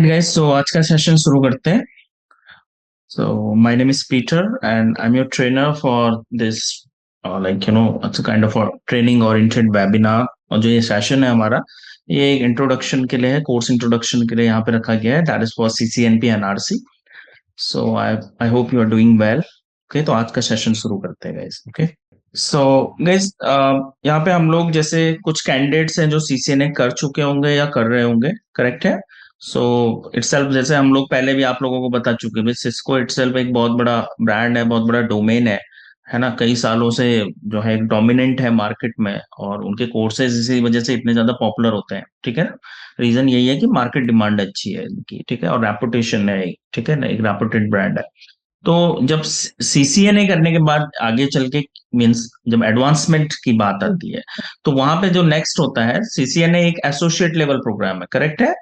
Alright guys, तो आज का सेशन शुरू करते हैं। So my name is Peter and I am your trainer for this it's kind of training oriented webinar. और जो ये सेशन है हमारा, ये एक इंट्रोडक्शन के लिए है, कोर्स इंट्रोडक्शन के लिए यहाँ पे रखा गया है। That is for CCNP NRC. So I hope you are doing well. Okay, तो आज का सेशन शुरू करते हैं गाइस। ओके, सो गाइस, यहाँ पे हम लोग जैसे कुछ कैंडिडेट्स हैं जो सीसीएनए कर चुके होंगे या कर रहे होंगे, करेक्ट है। सो इटसेल्फ, जैसे हम लोग पहले भी आप लोगों को बता चुके हैं, सिस्को इटसेल्फ एक बहुत बड़ा ब्रांड है, बहुत बड़ा डोमेन है ना। कई सालों से जो है एक डोमिनेंट है मार्केट में, और उनके कोर्सेज इसी वजह से इतने ज्यादा पॉपुलर होते हैं, ठीक है ना। रीजन यही है कि मार्केट डिमांड अच्छी है इनकी, ठीक है, और रेपुटेशन है, ठीक है ना, एक रेपुटेड ब्रांड है। तो जब सीसीएनए करने के बाद आगे चल के मीन्स जब एडवांसमेंट की बात आती है, तो वहां पे जो नेक्स्ट होता है, सीसीएनए एक एसोसिएट लेवल प्रोग्राम है, करेक्ट है।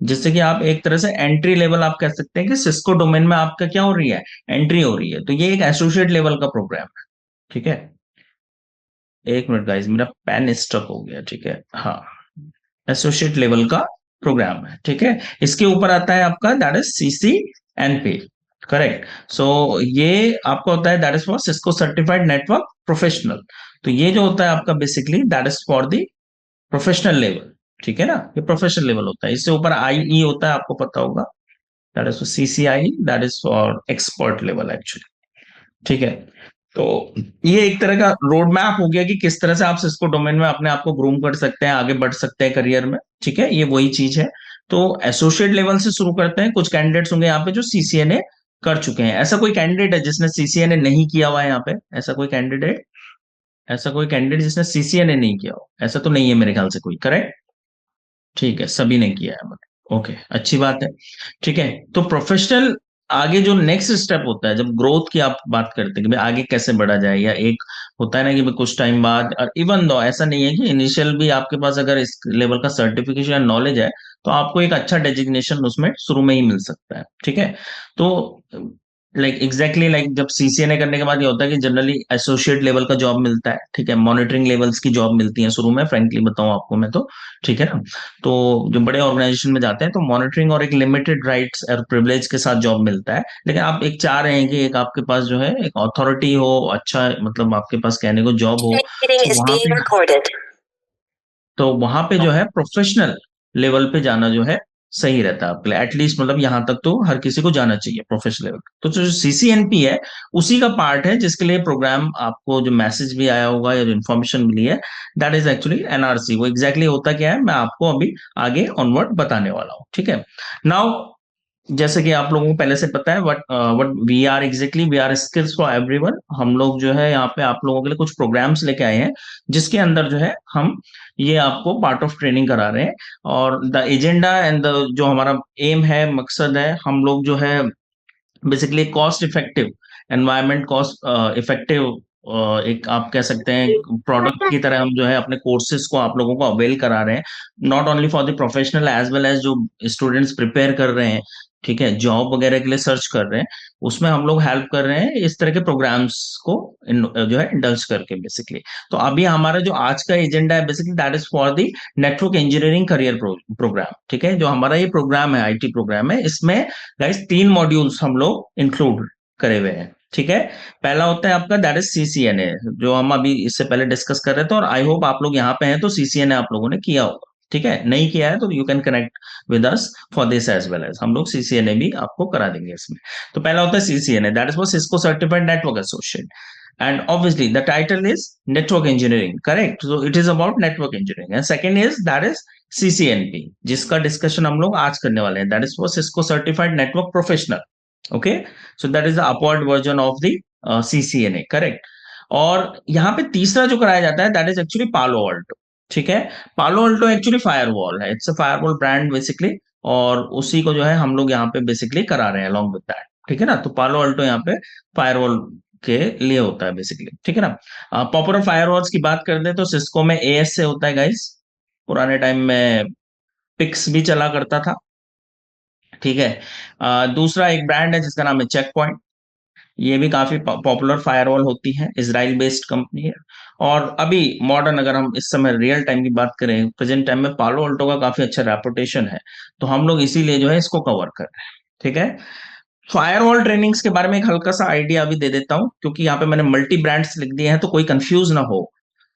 जिससे कि आप एक तरह से एंट्री लेवल आप कह सकते हैं कि सिस्को डोमेन में आपका क्या हो रही है, एंट्री हो रही है। तो ये एक एसोसिएट लेवल का प्रोग्राम है, ठीक है। एक मिनट गाइस, मेरा पेन स्टक हो गया, ठीक है, हाँ। एसोसिएट लेवल का प्रोग्राम है, ठीक है। इसके ऊपर आता है आपका दैट इज सीसीएनपी, करेक्ट। सो ये आपका होता है that is for Cisco certified network professional. तो ये जो होता है आपका basically that is for the professional level, ठीक है ना। ये प्रोफेशनल लेवल होता है। इससे ऊपर आईई होता है, आपको पता होगा, that is CCI, that is for expert level actually, ठीक है। तो ये एक तरह का रोड मैप हो गया कि किस तरह से आप सिस्को डोमेन में अपने आप को ग्रूम कर सकते हैं, आगे बढ़ सकते हैं करियर में, ठीक है। ये वही चीज है। तो एसोसिएट लेवल से शुरू करते हैं। कुछ कैंडिडेट्स होंगे यहाँ पे जो सीसीएनए कर चुके हैं। ऐसा कोई कैंडिडेट है जिसने सीसीएनए नहीं किया हुआ है यहाँ पे? ऐसा कोई कैंडिडेट जिसने सीसीएनए नहीं किया हो, ऐसा तो नहीं है मेरे ख्याल से कोई, करेक्ट। ठीक है, सभी ने किया है, ओके, अच्छी बात है, ठीक है। तो प्रोफेशनल आगे जो नेक्स्ट स्टेप होता है, जब ग्रोथ की आप बात करते हैं कि भाई आगे कैसे बढ़ा जाए, या एक होता है ना कि भाई कुछ टाइम बाद, और इवन दो ऐसा नहीं है कि इनिशियल भी आपके पास अगर इस लेवल का सर्टिफिकेशन या नॉलेज है, तो आपको एक अच्छा डेजिग्नेशन उसमें शुरू में ही मिल सकता है, ठीक है। तो लाइक जब सीसीएनए करने के बाद ये होता है कि जनरली एसोसिएट लेवल का जॉब मिलता है, ठीक है। मॉनिटरिंग लेवल्स की जॉब मिलती है शुरू में, फ्रेंकली बताऊं आपको मैं तो, ठीक है ना। तो जो बड़े ऑर्गेनाइजेशन में जाते हैं तो मॉनिटरिंग और एक लिमिटेड राइट्स और प्रिविलेज के साथ जॉब मिलता है। लेकिन आप एक चाह रहे हैं कि एक आपके पास जो है एक अथॉरिटी हो, अच्छा मतलब आपके पास कहने को जॉब हो, तो वहां पे जो है प्रोफेशनल लेवल पे जाना जो है सही रहता है आपके लिए। एटलीस्ट मतलब यहाँ तक तो हर किसी को जाना चाहिए प्रोफेशनल लेवल। तो जो सीसीएनपी है उसी का पार्ट है, जिसके लिए प्रोग्राम आपको जो मैसेज भी आया होगा या जो इन्फॉर्मेशन मिली है, दैट इज एक्चुअली एनआरसी। वो एग्जैक्टली होता क्या है, मैं आपको अभी आगे ऑनवर्ड बताने वाला हूँ, ठीक है। नाउ जैसे कि आप लोगों को पहले से पता है what we are exactly, we are skills for everyone. हम लोग जो है यहाँ पे आप लोगों के लिए कुछ प्रोग्राम्स लेके आए हैं, जिसके अंदर जो है हम ये आपको पार्ट ऑफ ट्रेनिंग करा रहे हैं। और द एजेंडा एंड द जो हमारा एम है, मकसद है, हम लोग जो है basically cost effective, environment cost effective एक आप कह सकते हैं प्रोडक्ट की तरह हम जो है अपने कोर्सेज को आप लोगों को अवेल करा रहे हैं। Not only for the professional as well as जो स्टूडेंट्स प्रिपेयर कर रहे हैं, ठीक है, जॉब वगैरह के लिए सर्च कर रहे हैं, उसमें हम लोग हेल्प कर रहे हैं इस तरह के प्रोग्राम्स को जो है इंडल्ज करके बेसिकली। तो अभी हमारा जो आज का एजेंडा है basically that is for the network engineering career program, ठीक है। जो हमारा ये प्रोग्राम है, आईटी प्रोग्राम है, इसमें गाइस 3 मॉड्यूल्स हम लोग इंक्लूड करे हुए हैं, ठीक है। पहला होता है आपका दैट इज सीसीएनए, जो हम अभी इससे पहले डिस्कस कर रहे थे, और आई होप आप लोग यहाँ पे हैं तो सीसीएनए आप लोगों ने किया होगा, ठीक है। नहीं किया है तो you can connect with us for this as well as, हम लोग सीसीएनए भी आपको करा देंगे इसमें। तो पहला होता है CCNA, that is for Cisco certified network associate, and obviously the title is network engineering, correct. So it is about network engineering, and second is that is CCNP, जिसका डिस्कशन हम लोग आज करने वाले हैं, that is for Cisco certified network professional, okay. So that is the upward version of the CCNA, correct. और यहाँ पे तीसरा जो कराया जाता है दैट इज एक्चुअली पालो अल्टो, ठीक है। पालो अल्टो एक्चुअली फायरवॉल है, it's a firewall brand basically, और उसी को जो है हम लोग यहाँ पे बेसिकली करा रहे हैं अलॉन्ग विद दैट, ठीक है ना। तो पालो अल्टो यहाँ पे फायरवॉल के लिए होता है बेसिकली, ठीक है ना। पॉपुलर फायरवॉल्स की बात करते हैं तो सिस्को में एएस से होता है गाइस, पुराने टाइम में पिक्स भी चला करता था, ठीक है। दूसरा एक ब्रांड है जिसका नाम है चेक पॉइंट, ये भी काफी पॉपुलर फायरवॉल होती है, इजराइल बेस्ड कंपनी है। और अभी मॉडर्न, अगर हम इस समय रियल टाइम की बात करें, प्रेजेंट टाइम में पालो अल्टो का काफी अच्छा रेपुटेशन है, तो हम लोग इसीलिए जो है इसको कवर कर रहे हैं। ठीक है। फायरवॉल ट्रेनिंग्स के बारे में एक हल्का सा आइडिया अभी दे देता हूँ, क्योंकि यहाँ पे मैंने मल्टी ब्रांड्स लिख दिए हैं तो कोई कंफ्यूज ना हो।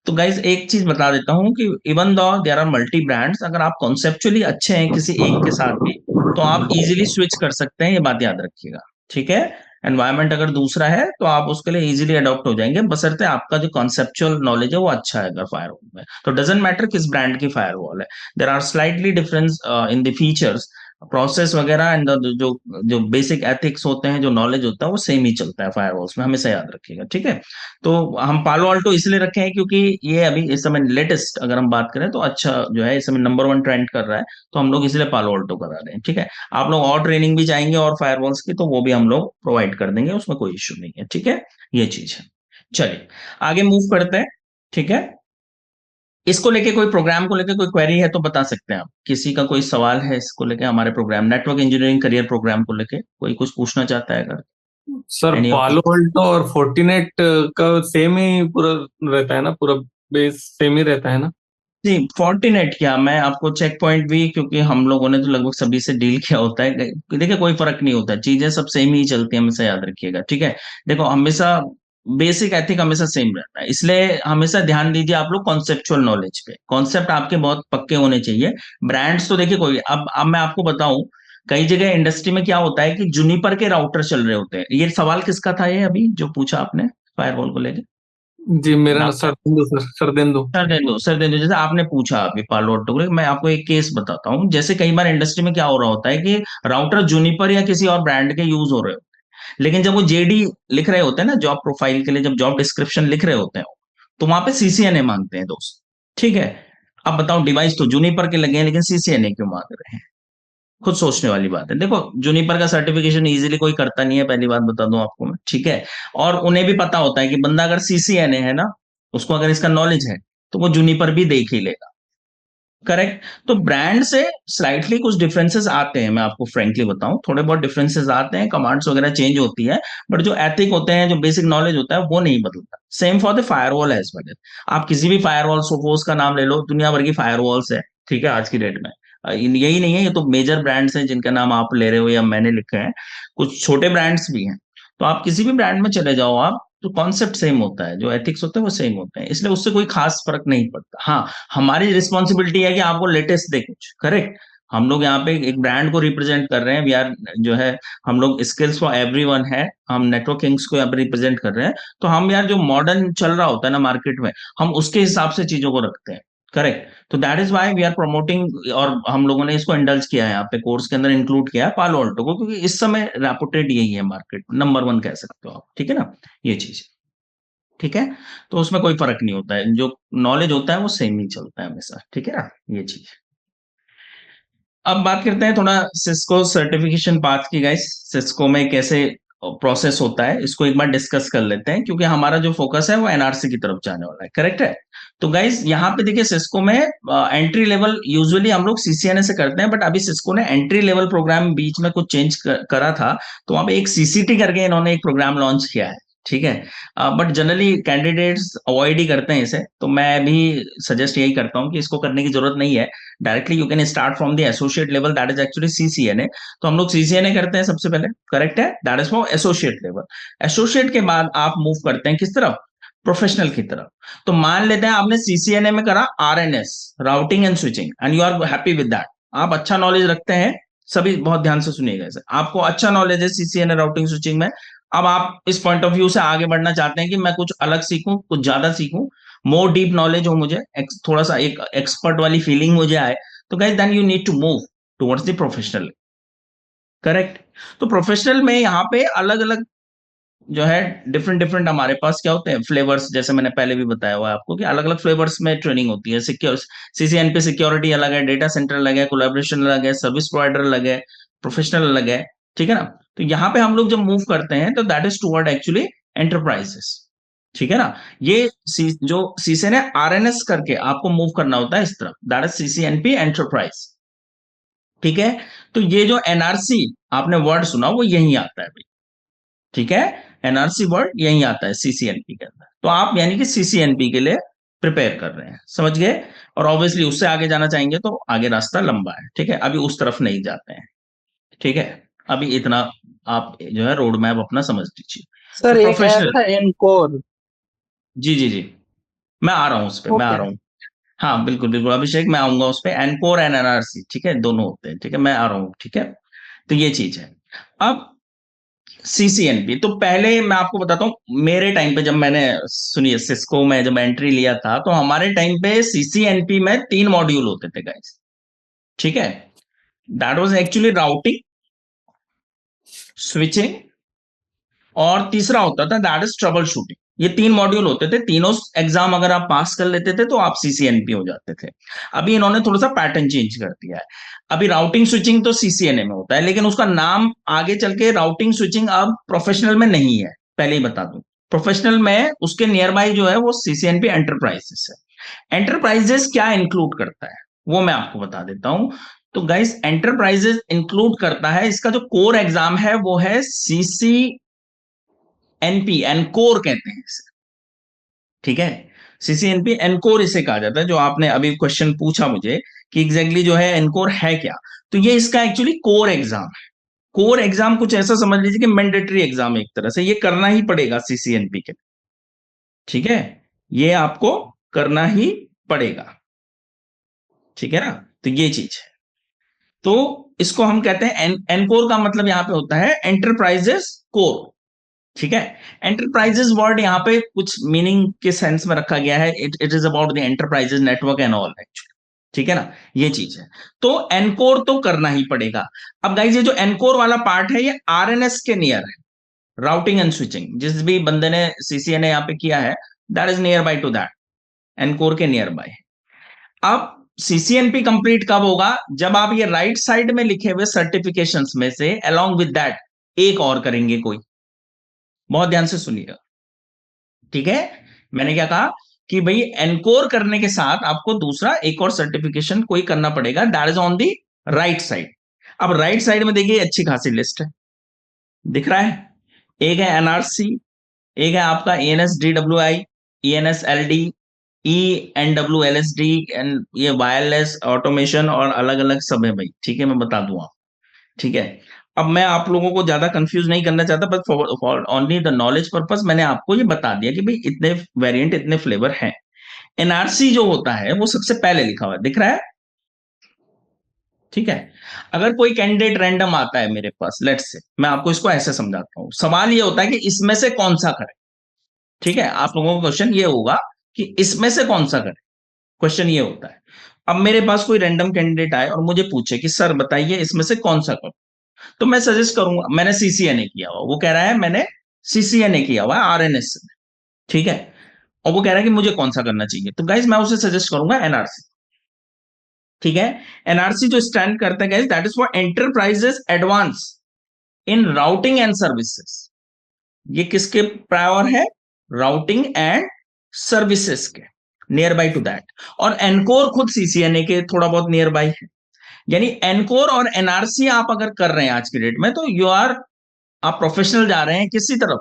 तो गाइज एक चीज बता देता हूँ कि even though there are multi brands, अगर आप कॉन्सेप्चुअली अच्छे हैं किसी एक के साथ भी, तो आप इजीली स्विच कर सकते हैं, ये बात याद रखिएगा। ठीक है। एनवायरमेंट अगर दूसरा है तो आप उसके लिए इजीली अडॉप्ट हो जाएंगे, बशर्ते आपका जो कॉन्सेप्चुअल नॉलेज है वो अच्छा है अगर फायरवॉल में, तो डजेंट मैटर किस ब्रांड की फायरवॉल है। There are slightly difference in the features, process वगैरह एंड जो जो बेसिक एथिक्स होते हैं, जो नॉलेज होता है, वो सेम ही चलता है फायरवॉल्स में, हमेशा याद रखिएगा। ठीक है। तो हम पालो अल्टो इसलिए रखे हैं क्योंकि ये अभी इस समय लेटेस्ट अगर हम बात करें तो अच्छा जो है, इस समय नंबर वन ट्रेंड कर रहा है, तो हम लोग इसलिए पालो अल्टो करा रहे हैं। ठीक है। आप लोग और ट्रेनिंग भी चाहेंगे और फायरवॉल्स की, तो वो भी हम लोग प्रोवाइड कर देंगे, उसमें कोई इश्यू नहीं है। ठीक है। ये चीज है। चलिए आगे मूव करते हैं। ठीक है। इसको लेके कोई प्रोग्राम को लेके कोई क्वेरी है तो बता सकते हैं आप, किसी का कोई सवाल है इसको लेके, हमारे program network engineering career program को लेके कोई कुछ पूछना चाहता है अगर। Sir any of. Palo Alto और फोर्टिनेट का सेम ही पूरा रहता है ना, पूरा बेस सेम ही रहता है ना? जी, फोर्टिनेट क्या, मैं आपको चेक पॉइंट भी, क्योंकि हम लोगों ने तो लगभग सभी से डील किया होता है, देखिए कोई फर्क नहीं होता, चीजें सब सेम ही चलती हैं, हमेशा याद रखिएगा। ठीक है। देखो हमेशा बेसिक एथिक हमेशा सेम रहता है, इसलिए हमेशा ध्यान दीजिए आप लोग कॉन्सेप्चुअल नॉलेज पे, कॉन्सेप्ट आपके बहुत पक्के होने चाहिए। ब्रांड्स तो देखिए कोई, अब मैं आपको बताऊं, कई जगह इंडस्ट्री में क्या होता है कि जूनिपर के राउटर चल रहे होते हैं। ये सवाल किसका था, ये अभी जो पूछा आपने फायरवॉल को लेके? जी, मेरा नाम क्या? सरदेंदु सर, सरदेंदु। सर दे दो, जैसे आपने पूछा अभी पालो ऑटो को, मैं आपको एक केस बताता हूँ। जैसे कई बार इंडस्ट्री में क्या हो रहा होता है कि राउटर जूनिपर या किसी और ब्रांड के यूज हो रहे हो, लेकिन जब वो जेडी लिख रहे होते हैं ना जॉब प्रोफाइल के लिए, जब जॉब डिस्क्रिप्शन लिख रहे होते हैं, तो वहां पे सीसीएनए मांगते हैं दोस्त। ठीक है। अब बताओ, डिवाइस तो जूनिपर के लगे हैं लेकिन सीसीएनए क्यों मांग रहे हैं? खुद सोचने वाली बात है। देखो जूनिपर का सर्टिफिकेशन इजीली कोई करता नहीं है, पहली बात बता दूं आपको मैं। ठीक है। और उन्हें भी पता होता है कि बंदा अगर सीसीएनए है ना, उसको अगर इसका नॉलेज है, तो वो जूनिपर भी देख ही लेगा। करेक्ट। तो ब्रांड से स्लाइटली कुछ डिफरेंसेस आते हैं, मैं आपको फ्रेंकली बताऊं, थोड़े बहुत डिफरेंसेस आते हैं, कमांड्स वगैरह चेंज होती है, बट जो एथिक होते हैं, जो बेसिक नॉलेज होता है, वो नहीं बदलता। Same for the firewall as well. आप किसी भी फायरवॉल, सोफोस का नाम ले लो, दुनिया भर की फायरवॉल्स है। ठीक है। आज की डेट में यही नहीं है, ये तो मेजर ब्रांड्स हैं जिनका नाम आप ले रहे हो या मैंने लिखे हैं, कुछ छोटे ब्रांड्स भी हैं। तो आप किसी भी ब्रांड में चले जाओ आप, तो कॉन्सेप्ट सेम होता है, जो एथिक्स होते हैं वो सेम होते हैं, इसलिए उससे कोई खास फर्क नहीं पड़ता। हाँ, हमारी रिस्पॉन्सिबिलिटी है कि आपको लेटेस्ट दे कुछ। करेक्ट। हम लोग यहाँ पे एक ब्रांड को रिप्रेजेंट कर रहे हैं, वी आर जो है, हम लोग स्किल्स फॉर एवरीवन है, हम नेटवर्क किंग्स को यहाँ पे रिप्रेजेंट कर रहे हैं, तो हम यार जो मॉडर्न चल रहा होता है ना मार्केट में, हम उसके हिसाब से चीजों को रखते हैं। करेक्ट। तो that is why we are promoting, और हम लोगों ने इसको इंडल्ज किया है यहाँ पे, कोर्स के अंदर इंक्लूड किया है पालो अल्टो को, क्योंकि इस समय रेपुटेड यही है, मार्केट नंबर वन कह सकते हो आप। ठीक है ना, ये चीज। ठीक है। तो उसमें कोई फर्क नहीं होता है, जो नॉलेज होता है वो सेम ही चलता है हमेशा। ठीक है ना, ये चीज। अब बात करते हैं थोड़ा सिस्को सर्टिफिकेशन पाथ की गाइस, सिस्को में कैसे प्रोसेस होता है, इसको एक बार डिस्कस कर लेते हैं, क्योंकि हमारा जो फोकस है वो एनआरसी की तरफ जाने वाला है। करेक्ट है। तो गाइस यहाँ पे देखिए, सिस्को में एंट्री लेवल यूजुअली हम लोग सीसीएनए से करते हैं, बट अभी सिस्को ने एंट्री लेवल प्रोग्राम बीच में कुछ चेंज करा था, तो वहां पे एक सीसीटी करके इन्होंने एक प्रोग्राम लॉन्च किया है। ठीक है। बट जनरली कैंडिडेट्स अवॉइड ही करते हैं इसे, तो मैं भी सजेस्ट यही करता हूँ कि इसको करने की जरूरत नहीं है। Directly you can start from the associate level, that is actually CCNA. तो हम लोग सीसीएनए करते हैं सबसे पहले। करेक्ट है। That is for associate level. Associate के बाद आप मूव करते हैं किस तरफ? प्रोफेशनल की तरफ। तो मान लेते हैं आपने सीसीएनए में करा RNS, routing and switching, and you are happy with that, आप अच्छा नॉलेज रखते हैं। सभी बहुत ध्यान से सुनिएगा इसे, आपको अच्छा नॉलेज है सीसीएनए राउटिंग स्विचिंग में। अब आप इस पॉइंट ऑफ व्यू से आगे बढ़ना चाहते हैं कि मैं कुछ अलग सीखूं, कुछ ज्यादा सीखूं, मोर डीप नॉलेज हो मुझे, थोड़ा सा एक एक्सपर्ट वाली फीलिंग मुझे आए, तो guys then you need to move towards the professional. Correct. तो प्रोफेशनल में यहाँ पे अलग अलग जो है, डिफरेंट डिफरेंट हमारे पास क्या होते हैं फ्लेवर्स, जैसे मैंने पहले भी बताया हुआ है आपको कि अलग अलग फ्लेवर्स में ट्रेनिंग होती है। सिक्योर सीसीएनपी सिक्योरिटी अलग है, डेटा सेंटर अलग है, कोलैबोरेशन अलग है, सर्विस प्रोवाइडर अलग है, प्रोफेशनल अलग है। ठीक है ना। तो यहाँ पे हम लोग जब मूव करते हैं तो that is toward actually enterprises. ठीक है ना। ये जो सीसीएन है आरएनएस करके आपको मूव करना होता है इस तरफ, दैट इज सीसीएनपी एंटरप्राइज। ठीक है। तो ये जो एनआरसी आपने वर्ड सुना वो यही आता है भाई। ठीक है। एनआरसी वर्ड यही आता है सीसीएनपी के अंदर। तो आप यानी कि सीसीएनपी के लिए प्रिपेयर कर रहे हैं, समझ गए। और ऑब्वियसली उससे आगे जाना चाहेंगे तो आगे रास्ता लंबा है, ठीक है, अभी उस तरफ नहीं जाते हैं, ठीक है। अभी इतना आप जो है रोड मैप अपना समझ लीजिए। सर तो एक ऐप प्रोफेशनल, था एनकोर। जी जी जी, मैं आ रहा हूँ उस पर, मैं आ ओके। रहा हूँ। हाँ बिल्कुल बिल्कुल अभिषेक, मैं आऊंगा उस पर, एनकोर एंड एनआरसी, ठीक है, दोनों होते हैं, ठीक है, मैं आ रहा हूँ, ठीक है। तो ये चीज है। अब सीसीएनपी, तो पहले मैं आपको बताता हूँ, मेरे टाइम पे जब मैंने, सुनिए, सिस्को में जब एंट्री लिया था तो हमारे टाइम पे सीसीएनपी में 3 मॉड्यूल होते थे गाइस, ठीक है। That was actually routing, switching, और तीसरा होता था दैट इज ट्रबल शूटिंग। ये 3 मॉड्यूल होते थे, तीनों एग्जाम अगर आप पास कर लेते थे तो आप सीसीएनपी हो जाते थे। अभी इन्होंने थोड़ा सा पैटर्न चेंज कर दिया है। अभी राउटिंग स्विचिंग तो सीसीएनए में होता है, लेकिन उसका नाम आगे चल के राउटिंग स्विचिंग अब प्रोफेशनल में नहीं है, पहले ही बता दूं। प्रोफेशनल में उसके नियर बाई जो है वो सीसीएनपी एंटरप्राइजेस है। एंटरप्राइजेस क्या इंक्लूड करता है वो मैं आपको बता देता हूं। तो गाइस, एंटरप्राइजेस इंक्लूड करता है, इसका जो कोर एग्जाम है वो है सीसी एनपी, एनकोर कहते हैं इसे, ठीक है। सीसीएनपी एनकोर इसे कहा जाता है, जो आपने अभी क्वेश्चन पूछा मुझे कि एग्जैक्टली जो है एनकोर है क्या। तो ये इसका एक्चुअली कोर एग्जाम है। कोर एग्जाम कुछ ऐसा समझ लीजिए कि मैंडेटरी एग्जाम, एक तरह से ये करना ही पड़ेगा सीसीएनपी के, ठीक है, ये आपको करना ही पड़ेगा, ठीक है ना। तो ये चीज है। तो इसको हम कहते हैं एनकोर का मतलब यहां पे होता है एंटरप्राइजेस कोर, ठीक है। एंटरप्राइजेस वर्ड यहाँ पे कुछ मीनिंग के सेंस में रखा गया है, it is about the enterprises network and all actually, ठीक है ना, ये चीज है। तो एनकोर तो करना ही पड़ेगा। अब गाइस, ये जो एनकोर वाला पार्ट है ये आरएनएस के नियर है, राउटिंग एंड स्विचिंग। जिस भी बंदे ने सीसीएनए यहाँ पे किया है, that is near by two that, encore के नियर बाय। अब सीसीएनपी कंप्लीट कब होगा, जब आप ये राइट साइड में लिखे हुए सर्टिफिकेशंस में से अलोंग विद दैट एक और करेंगे कोई। बहुत ध्यान से सुनिएगा, ठीक है। मैंने क्या कहा कि भाई एनकोर करने के साथ आपको दूसरा एक और सर्टिफिकेशन कोई करना पड़ेगा, that is on the right side. अब राइट साइड में देखिए अच्छी खासी लिस्ट है, दिख रहा है। एक है एनआरसी, एक है आपका एएनएस-डीडब्ल्यूआई, ईएनएस-एलडी, ईएनडब्ल्यूएलएसडी, एंड ये वायरलेस ऑटोमेशन और अलग अलग सब है भाई, ठीक है, मैं बता दूंगा, ठीक है। अब मैं आप लोगों को ज्यादा कंफ्यूज नहीं करना चाहता, बस for only the knowledge purpose मैंने आपको ये बता दिया कि भाई इतने वेरिएंट, इतने फ्लेवर हैं। एनआरसी जो होता है वो सबसे पहले लिखा हुआ है, दिख रहा है, ठीक है। अगर कोई कैंडिडेट रैंडम आता है मेरे पास, लेट्स से, मैं आपको इसको ऐसे समझाता हूं। सवाल ये होता है कि इसमें से कौन सा करें, ठीक है। आप लोगों का क्वेश्चन ये होगा कि इसमें से कौन सा करें, क्वेश्चन ये होता है। अब मेरे पास कोई रैंडम कैंडिडेट आए और मुझे पूछे कि सर बताइए इसमें से कौन सा करूं, तो मैं सजेस्ट करूंगा, मैंने सीसीएनए किया हुआ, वो कह रहा है मैंने सीसीएनए किया हुआ है आरएनएस में, ठीक है, और वो कह रहा है कि मुझे कौन सा करना चाहिए, तो गाइज मैं उसे सजेस्ट करूंगा एनआरसी, ठीक है। एनआरसी जो स्टैंड करता है guys, that is for enterprises advance in routing and services. ये किसके प्रायर है, राउटिंग एंड सर्विसेज के, नियर बाई टू दैट। और एनकोर खुद सीसीएनए के थोड़ा बहुत नियर बाई है। यानी एनकोर और एनआरसी आप अगर कर रहे हैं आज की डेट में, तो यू आर, आप प्रोफेशनल जा रहे हैं किसी तरफ,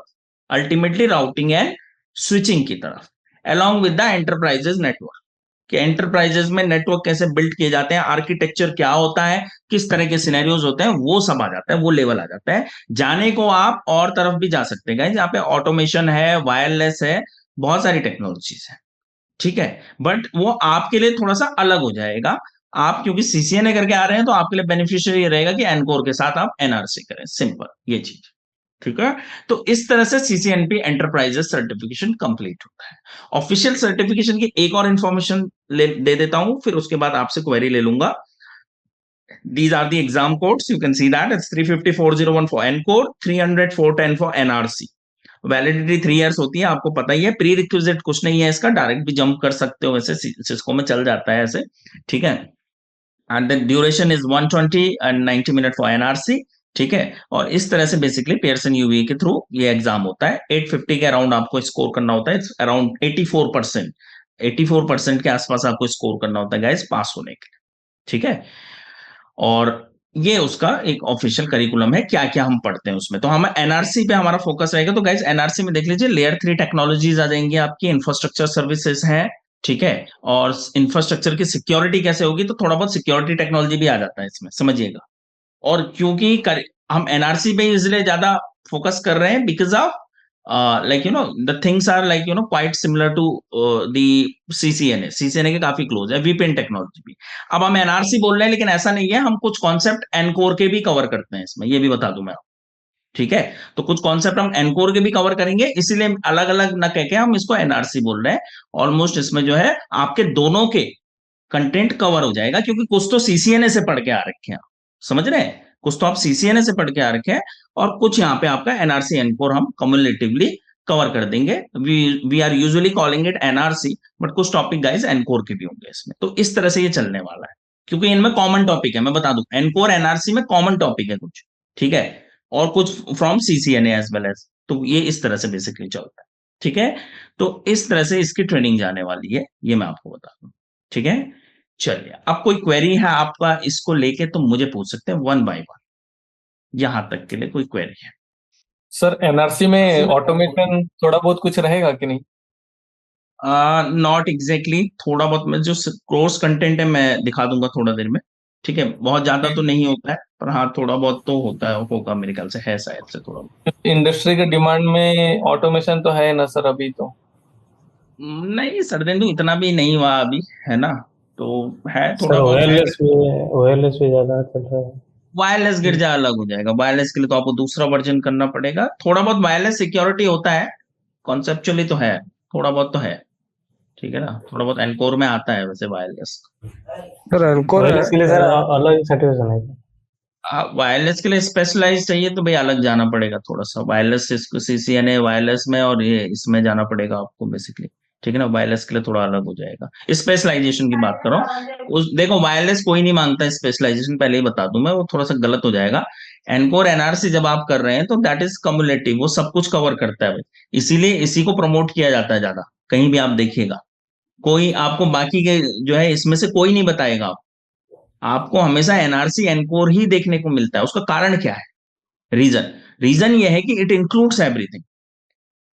अल्टीमेटली राउटिंग एंड स्विचिंग की तरफ, along with the enterprises network. कि एंटरप्राइजेस में नेटवर्क कैसे बिल्ड किए जाते हैं, आर्किटेक्चर क्या होता है, किस तरह के सिनेरियोज होते हैं, वो सब आ जाता है, वो लेवल आ जाता है। जाने को आप और तरफ भी जा सकते हैं, जहाँ पे ऑटोमेशन है, वायरलेस है, बहुत सारी टेक्नोलॉजीज है, ठीक है। बट वो आपके लिए थोड़ा सा अलग हो जाएगा। आप क्योंकि सीसीएनए करके आ रहे हैं तो आपके लिए बेनिफिशियल ये रहेगा कि एनकोर के साथ आप एनआरसी करें, सिंपल ये चीज, ठीक है। तो इस तरह से सीसीएनपी एंटरप्राइजेस सर्टिफिकेशन कंप्लीट होता है। ऑफिशियल सर्टिफिकेशन की एक और इंफॉर्मेशन दे देता हूं, फिर उसके बाद आपसे क्वेरी ले लूंगा। These are the exam codes. You can see that it's 350-401 for NCORE, 300-410 for NRC. Validity 3 years होती है, आपको पता ही है। प्री रिक्विजिट कुछ नहीं है इसका, डायरेक्ट भी जंप कर सकते हो, वैसे सिस्को में चल जाता है ऐसे, ठीक है। And the duration is 120 and 90 minute for NRC, ठीक है। और इस तरह से बेसिकली पियर्सन यूवी के थ्रू ये एग्जाम होता है। 850 के अराउंड आपको स्कोर करना होता है, अराउंड 84%, 84% के आसपास आपको स्कोर करना होता है गाइस पास होने के लिए, ठीक है। और ये उसका एक ऑफिशियल करिकुलम है, क्या क्या हम पढ़ते हैं उसमें। तो हम एनआरसी पे हमारा फोकस रहेगा। तो गाइज एनआरसी में देख लीजिए, लेयर 3 टेक्नोलॉजीज आ जाएंगी आपकी, इंफ्रास्ट्रक्चर सर्विसेज हैं, ठीक है। और इंफ्रास्ट्रक्चर की सिक्योरिटी कैसे होगी, तो थोड़ा बहुत सिक्योरिटी टेक्नोलॉजी भी आ जाता है इसमें, समझिएगा। और क्योंकि हम एनआरसी पे इसलिए ज्यादा फोकस कर रहे हैं, because of like the things are like quite similar to the CCNA के काफी क्लोज है, वीपीएन टेक्नोलॉजी भी। अब हम एनआरसी बोल रहे हैं, लेकिन ऐसा नहीं है, हम कुछ कॉन्सेप्ट एनकोर के भी कवर करते हैं इसमें, ये भी बता दूं मैं आपको, ठीक है। तो कुछ कॉन्सेप्ट हम एनकोर के भी कवर करेंगे, इसीलिए अलग अलग ना कह के हम इसको एनआरसी बोल रहे हैं। ऑलमोस्ट इसमें जो है आपके दोनों के कंटेंट कवर हो जाएगा, क्योंकि कुछ तो सीसीएनए से पढ़ के आ रखे हैं आप, समझ रहे हैं, कुछ तो आप सीसीएनए से पढ़ के आ रखे हैं, और कुछ यहाँ पे आपका एनआरसी एनकोर हम कम्युलेटिवली कवर कर देंगे। We are usually calling it NRC, but कुछ टॉपिक गाइस एनकोर के भी होंगे इसमें। तो इस तरह से ये चलने वाला है, क्योंकि इनमें कॉमन टॉपिक है, मैं बता दूं, एनकोर एनआरसी में कॉमन टॉपिक है कुछ, ठीक है, और कुछ from CCNA as well as. तो ये इस तरह से बेसिकली चलता है, ठीक है। तो इस तरह से इसकी ट्रेनिंग जाने वाली है, ये मैं आपको बता दूं, ठीक है। चलिए, अब कोई क्वेरी है आपका इसको लेके तो मुझे पूछ सकते हैं वन बाय वन, यहां तक के लिए कोई क्वेरी है? सर एनआरसी में ऑटोमेशन थोड़ा बहुत कुछ रहेगा कि नहीं? नॉट एग्जैक्टली, थोड़ा बहुत मैं जो कोर्स कंटेंट है मैं दिखा दूंगा थोड़ा देर में, ठीक है। बहुत ज्यादा तो नहीं होता है, पर हाँ थोड़ा बहुत तो होता है, होगा मेरे ख्याल से, है शायद से थोड़ा बहुत। इंडस्ट्री के डिमांड में ऑटोमेशन तो है ना सर अभी तो? नहीं सरदेंदु, इतना भी नहीं हुआ अभी, है ना। तो है, सर थोड़ा बहुत है। ओएलएस भी ज्यादा चल रहा है। वायरलेस गिर जा अलग हो जाएगा, वायरलेस के लिए तो आपको दूसरा वर्जन करना पड़ेगा। थोड़ा बहुत वायरलेस सिक्योरिटी होता है, कॉन्सेप्चुअली तो है, थोड़ा बहुत तो है, ठीक है ना। थोड़ा बहुत एनकोर में आता है वैसे वायरलेस। सर एनकोर ओएलएस के लिए सर अलग सर्टिफिकेशन है क्या? वायरलेस के लिए स्पेशलाइज चाहिए तो भाई अलग जाना पड़ेगा थोड़ा सा, वायरलेस सीसीएनए वायरलेस में, और ये इसमें जाना पड़ेगा आपको बेसिकली, ठीक है ना। वायरलेस के लिए थोड़ा अलग हो जाएगा, स्पेशलाइजेशन की बात करो। उस देखो, वायरलेस कोई नहीं मांगता स्पेशलाइजेशन, पहले ही बता दूं मैं, वो थोड़ा सा गलत हो जाएगा। एनकोर एनआरसी जब आप कर रहे हैं तो दैट इज कम्युलेटिव, वो सब कुछ कवर करता है भाई, इसीलिए इसी को प्रमोट किया जाता है ज्यादा। कहीं भी आप देखिएगा, कोई आपको बाकी के जो है इसमें से कोई नहीं बताएगा, आपको हमेशा एनआरसी एनकोर ही देखने को मिलता है। उसका कारण क्या है? रीजन रीजन ये है कि इट इंक्लूड्स एवरीथिंग,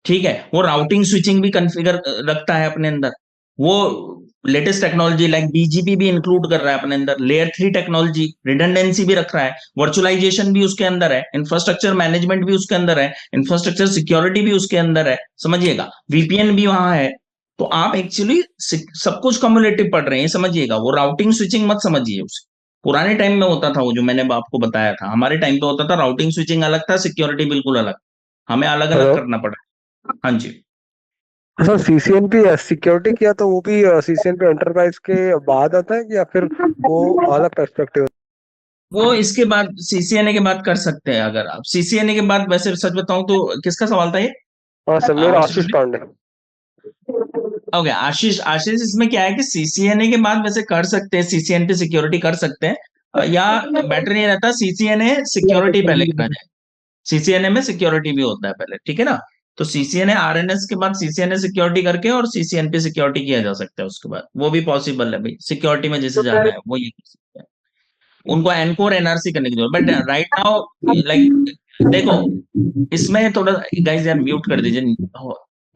ठीक है। वो राउटिंग स्विचिंग भी कॉन्फ़िगर रखता है अपने अंदर, वो लेटेस्ट टेक्नोलॉजी लाइक बीजीपी भी इंक्लूड कर रहा है अपने अंदर, लेयर 3 टेक्नोलॉजी, रिडंडेंसी भी रख रहा है, वर्चुअलाइजेशन भी उसके अंदर है, इंफ्रास्ट्रक्चर मैनेजमेंट भी उसके अंदर है, इंफ्रास्ट्रक्चर सिक्योरिटी भी उसके अंदर है, समझिएगा, वीपीएन भी वहां है। तो आप एक्चुअली सब कुछ कम्युलेटिव पढ़ रहे हैं, समझिएगा। वो राउटिंग स्विचिंग मत समझिए उसे, पुराने टाइम में होता था वो, जो मैंने आपको बताया था, हमारे टाइम पे होता था राउटिंग स्विचिंग अलग था, सिक्योरिटी बिल्कुल अलग, हमें अलग अलग हेलो करना पड़ा। हाँ जी। सर सीसीएनपी सिक्योरिटी किया तो वो भी सीसीएनपी एंटरप्राइज के बाद आता है या फिर वो अलग पर्सपेक्टिव? वो इसके बाद सीसीएनए के बाद कर सकते हैं, अगर आप सीसीएनए के बाद, वैसे सच बताऊं तो किसका सवाल था ये? हाँ सर मेरा What's your Ashish name? Pandey. Okay, Ashish, Ashish इसमें क्या है कि सीसीएनए के बाद वैसे कर सकते हैं, सीसीएनपी सिक्योरिटी कर सकते हैं, या बेटर नहीं रहता सीसीएनए सिक्योरिटी पहले करा जाए। सीसीएनए में सिक्योरिटी भी होता है पहले, ठीक है ना। तो सीसीएनए आरएनएस के बाद सीसीएनए सिक्योरिटी करके और सीसीएनपी सिक्योरिटी किया जा सकता है उसके बाद, वो भी पॉसिबल है भाई, सिक्योरिटी में जैसे जाना है वो ये कर सकते हैं। उनको एनकोर एनआरसी करने की जरूरत, बट राइट नाउ लाइक देखो, इसमें थोड़ा, गाइस यार म्यूट कर दीजिए,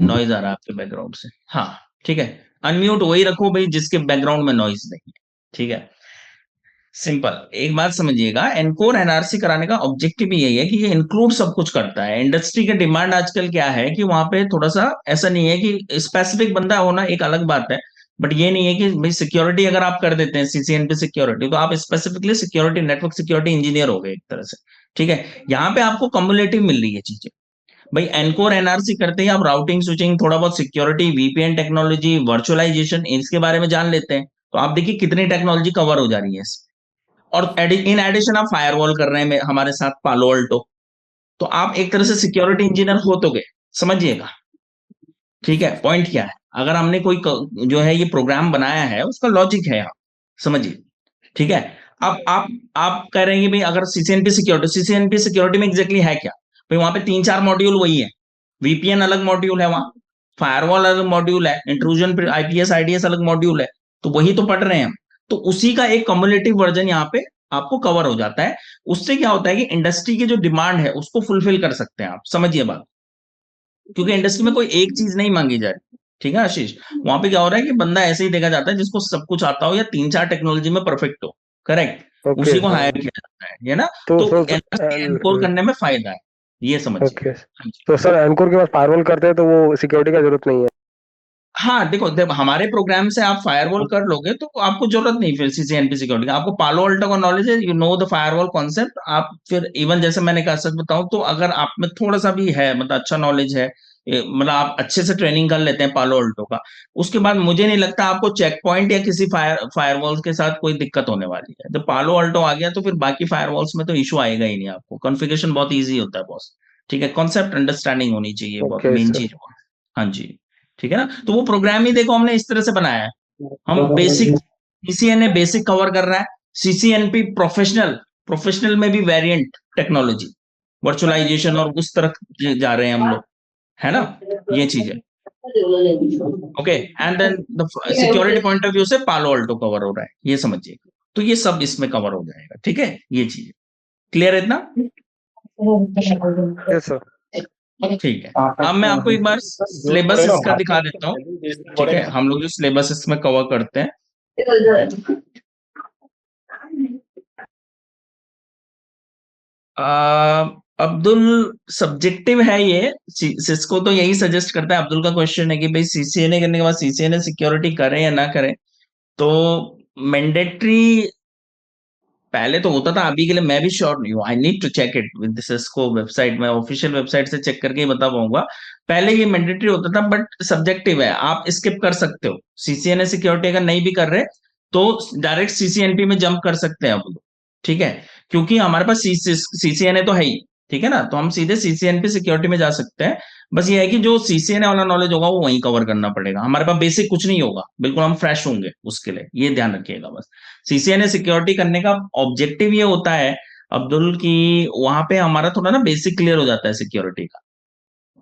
नॉइज आ रहा है आपके बैकग्राउंड से। हाँ ठीक है, अनम्यूट वही रखो भाई जिसके बैकग्राउंड में नॉइज नहीं है, ठीक है। सिंपल एक बात समझिएगा, एनकोर एनआरसी कराने का ऑब्जेक्टिव भी यही है कि ये इंक्लूड सब कुछ करता है। इंडस्ट्री के डिमांड आजकल क्या है कि वहां पे थोड़ा सा ऐसा नहीं है कि स्पेसिफिक बंदा होना एक अलग बात है, बट ये नहीं है कि भाई सिक्योरिटी अगर आप कर देते हैं सीसीएनपी सिक्योरिटी, तो आप specifically security, network security engineer हो गए एक तरह से, ठीक है। यहाँ पे आपको कम्युलेटिव मिल रही है चीजें भाई। एनकोर एनआरसी करते ही आप राउटिंग स्विचिंग, थोड़ा बहुत सिक्योरिटी, वीपीएन टेक्नोलॉजी, वर्चुअलाइजेशन, इसके बारे में जान लेते हैं, तो आप देखिए कितनी टेक्नोलॉजी कवर हो जा रही है। और इन एडिशन आप फायरवॉल कर रहे हैं हमारे साथ पालो अल्टो, तो आप एक तरह से सिक्योरिटी इंजीनियर हो तो गए, समझिएगा, ठीक है। पॉइंट क्या है, अगर हमने कोई जो है ये प्रोग्राम बनाया है, उसका लॉजिक है यहाँ, समझिए, ठीक है। अब आप कह रहे हैं कि भाई अगर सीसीएनपी सिक्योरिटी में एग्जैक्टली है क्या भाई, वहां पे 3-4 मॉड्यूल वही है, वीपीएन अलग मॉड्यूल है वहां, फायरवॉल अलग मॉड्यूल है, इंट्रूजन आईपीएस आईडीएस अलग मॉड्यूल है, तो वही तो पढ़ रहे हैं हम। तो उसी का एक कम्युलेटिव वर्जन यहाँ पे आपको कवर हो जाता है। उससे क्या होता है कि इंडस्ट्री की जो डिमांड है उसको फुलफिल कर सकते हैं आप, समझिए बात। क्योंकि इंडस्ट्री में कोई एक चीज नहीं मांगी जाए, ठीक है आशीष। वहां पे क्या हो रहा है कि बंदा ऐसे ही देखा जाता है जिसको सब कुछ आता हो या 3-4 टेक्नोलॉजी में परफेक्ट हो, करेक्ट, ओके उसी को हायर सर। किया जाता है ना। तो तो सर एनआरसी एनकोर करने में फायदा है, ये समझिए। ओके, हाँ जी। तो सर एनकोर के बाद फायरवॉल करते हैं तो वो सिक्योरिटी का जरूरत नहीं है? हाँ देखो, जब हमारे प्रोग्राम से आप फायरवॉल कर लोगे तो आपको जरूरत नहीं फिर सीसीएनपी सिक्योरिटी का। आपको पालो अल्टो का नॉलेज है, you know the firewall concept, आप फिर इवन जैसे मैंने कहा, सच बताऊं तो अगर आप में थोड़ा सा भी है, मतलब अच्छा नॉलेज है, मतलब आप अच्छे से ट्रेनिंग कर लेते हैं पालो अल्टो का, उसके बाद मुझे नहीं लगता आपको चेक पॉइंट या किसी फायरवॉल्स के साथ कोई दिक्कत होने वाली है। जब पालो अल्टो आ गया तो फिर बाकी फायरवॉल्स में तो इशू आएगा ही नहीं आपको। कॉन्फ़िगरेशन बहुत ईजी होता है बॉस, ठीक है। कॉन्सेप्ट अंडरस्टैंडिंग होनी चाहिए, बहुत ओके मेन सर। चीज। हाँ जी, ठीक है ना। तो वो प्रोग्राम ही देखो हमने इस तरह से बनाया है। हम बेसिक, सीसीएनए बेसिक कवर कर रहा है, सीसीएनपी प्रोफेशनल, प्रोफेशनल में भी वेरिएंट टेक्नोलॉजी, वर्चुअलाइजेशन और उस तरफ जा रहे हैं हम लोग, है ना, ये चीज है। Okay, and then the security point of view से पालो अल्टो कवर हो रहा है, ये समझिएगा। तो ये सब इसमें कवर हो जाएगा, ठीक है, ये चीज क्लियर है इतना? Yes sir. ठीक है। अब मैं आपको एक बार सिलेबस इसका दिखा देता हूँ, ठीक है, हम लोग जो सिलेबस इसमें कवर करते हैं। अब्दुल, सब्जेक्टिव है ये, सिस्को तो यही सजेस्ट करता है। अब्दुल का क्वेश्चन है कि भाई सीसीएनए करने के बाद सीसीएनए सिक्योरिटी करें या ना करें। तो मैंडेटरी पहले तो होता था, अभी के लिए मैं भी श्योर नहीं हूँ, I need to check it with Cisco website, मैं ऑफिशियल वेबसाइट से चेक करके ही बता पाऊंगा। पहले ये मैंडेटरी होता था, बट सब्जेक्टिव है, आप स्किप कर सकते हो। सीसीएनए सिक्योरिटी अगर नहीं भी कर रहे तो डायरेक्ट सीसीएनपी में जंप कर सकते हैं आप लोग, ठीक है। क्योंकि हमारे पास सीसीएनए तो है ही, ठीक है ना, तो हम सीधे सीसीएनपी सिक्योरिटी में जा सकते हैं। बस ये है कि जो सीसीएनए वाला नॉलेज होगा वो वहीं कवर करना पड़ेगा, हमारे पास बेसिक कुछ नहीं होगा, बिल्कुल हम फ्रेश होंगे उसके लिए, ये ध्यान रखिएगा बस। सीसीएनए सिक्योरिटी करने का ऑब्जेक्टिव ये होता है अब्दुल, कि वहां पे हमारा थोड़ा ना बेसिक क्लियर हो जाता है सिक्योरिटी का।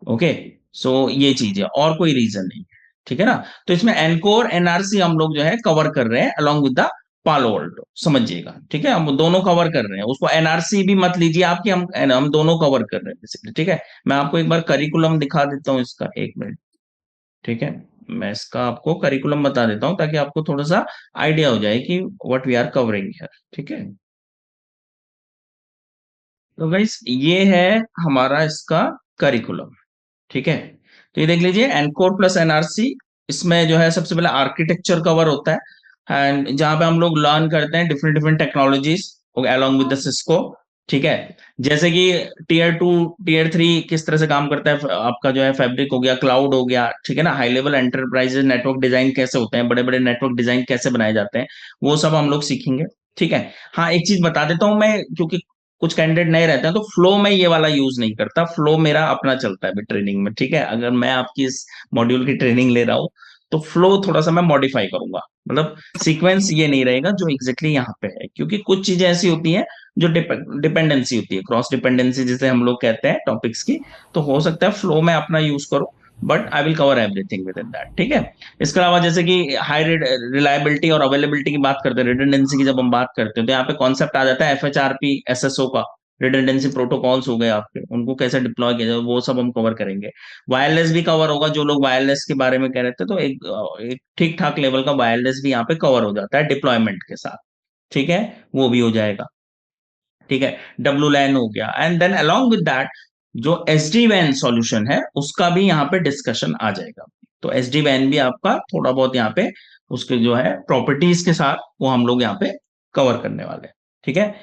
ओके, सो ये चीज है, और कोई रीजन नहीं, ठीक है ना। तो इसमें एनकोर एनआरसी हम लोग जो है कवर कर रहे हैं अलोंग विद द पालो अल्टो, समझिएगा, ठीक है। हम दोनों कवर कर रहे हैं, उसको एनआरसी भी मत लीजिए आपकी, हम दोनों कवर कर रहे हैं बेसिकली, ठीक है। मैं आपको एक बार करिकुलम दिखा देता हूँ इसका, एक मिनट, ठीक है। मैं इसका आपको करिकुलम बता देता हूँ ताकि आपको थोड़ा सा आइडिया हो जाए कि what we are covering here, ठीक है। तो गाइस ये है हमारा इसका करिकुलम, ठीक है। तो ये देख लीजिए, एनकोर प्लस एनआरसी, इसमें जो है सबसे पहले आर्किटेक्चर कवर होता है, एंड जहां पे हम लोग लर्न करते हैं different different technologies along with the Cisco, ठीक है। जैसे कि टीयर 2 टीयर 3 किस तरह से काम करता है, आपका जो है फैब्रिक हो गया, क्लाउड हो गया, ठीक है ना। High level enterprises network design कैसे होते हैं, बड़े बड़े नेटवर्क डिजाइन कैसे बनाए जाते हैं, वो सब हम लोग सीखेंगे, ठीक है। हाँ एक चीज बता देता हूँ मैं, क्योंकि कुछ कैंडिडेट नए रहते हैं, तो फ्लो में ये वाला यूज नहीं करता, फ्लो मेरा अपना चलता है ट्रेनिंग में, ठीक है। अगर मैं आपकी इस मॉड्यूल की ट्रेनिंग ले रहा हूँ तो फ्लो थोड़ा सा मैं मॉडिफाई करूंगा, मतलब सीक्वेंस ये नहीं रहेगा जो एग्जैक्टली यहाँ पे है, क्योंकि कुछ चीजें ऐसी होती हैं जो डिपेंडेंसी होती है, क्रॉस डिपेंडेंसी जिसे हम लोग कहते हैं टॉपिक्स की। तो हो सकता है फ्लो में अपना यूज करो, but I will cover everything with in दैट, ठीक है। इसके अलावा जैसे कि हाई रिलायबिलिटी और अवेलेबिलिटी की बात करते हैं, रिडंडेंसी की जब हम बात करते हैं, तो यहाँ पे कॉन्सेप्ट आ जाता है एफएचआरपी एसएसओ का। रिडंडेंसी प्रोटोकॉल्स हो गए आपके, उनको कैसे डिप्लॉय किया जाए, वो सब हम कवर करेंगे। वायरलेस भी कवर होगा, जो लोग वायरलेस के बारे में कह रहे थे, तो एक ठीक ठाक लेवल का वायरलेस भी यहाँ पे कवर हो जाता है डिप्लॉयमेंट के साथ, ठीक है, वो भी हो जाएगा, ठीक है। डब्लू लैन हो गया, and then along with that जो एस डी वैन सॉल्यूशन है उसका भी यहाँ पे डिस्कशन आ जाएगा। तो एस डी वैन भी आपका थोड़ा बहुत यहाँ पे उसके जो है प्रॉपर्टीज के साथ वो हम लोग यहाँ पे कवर करने वाले हैं, ठीक है।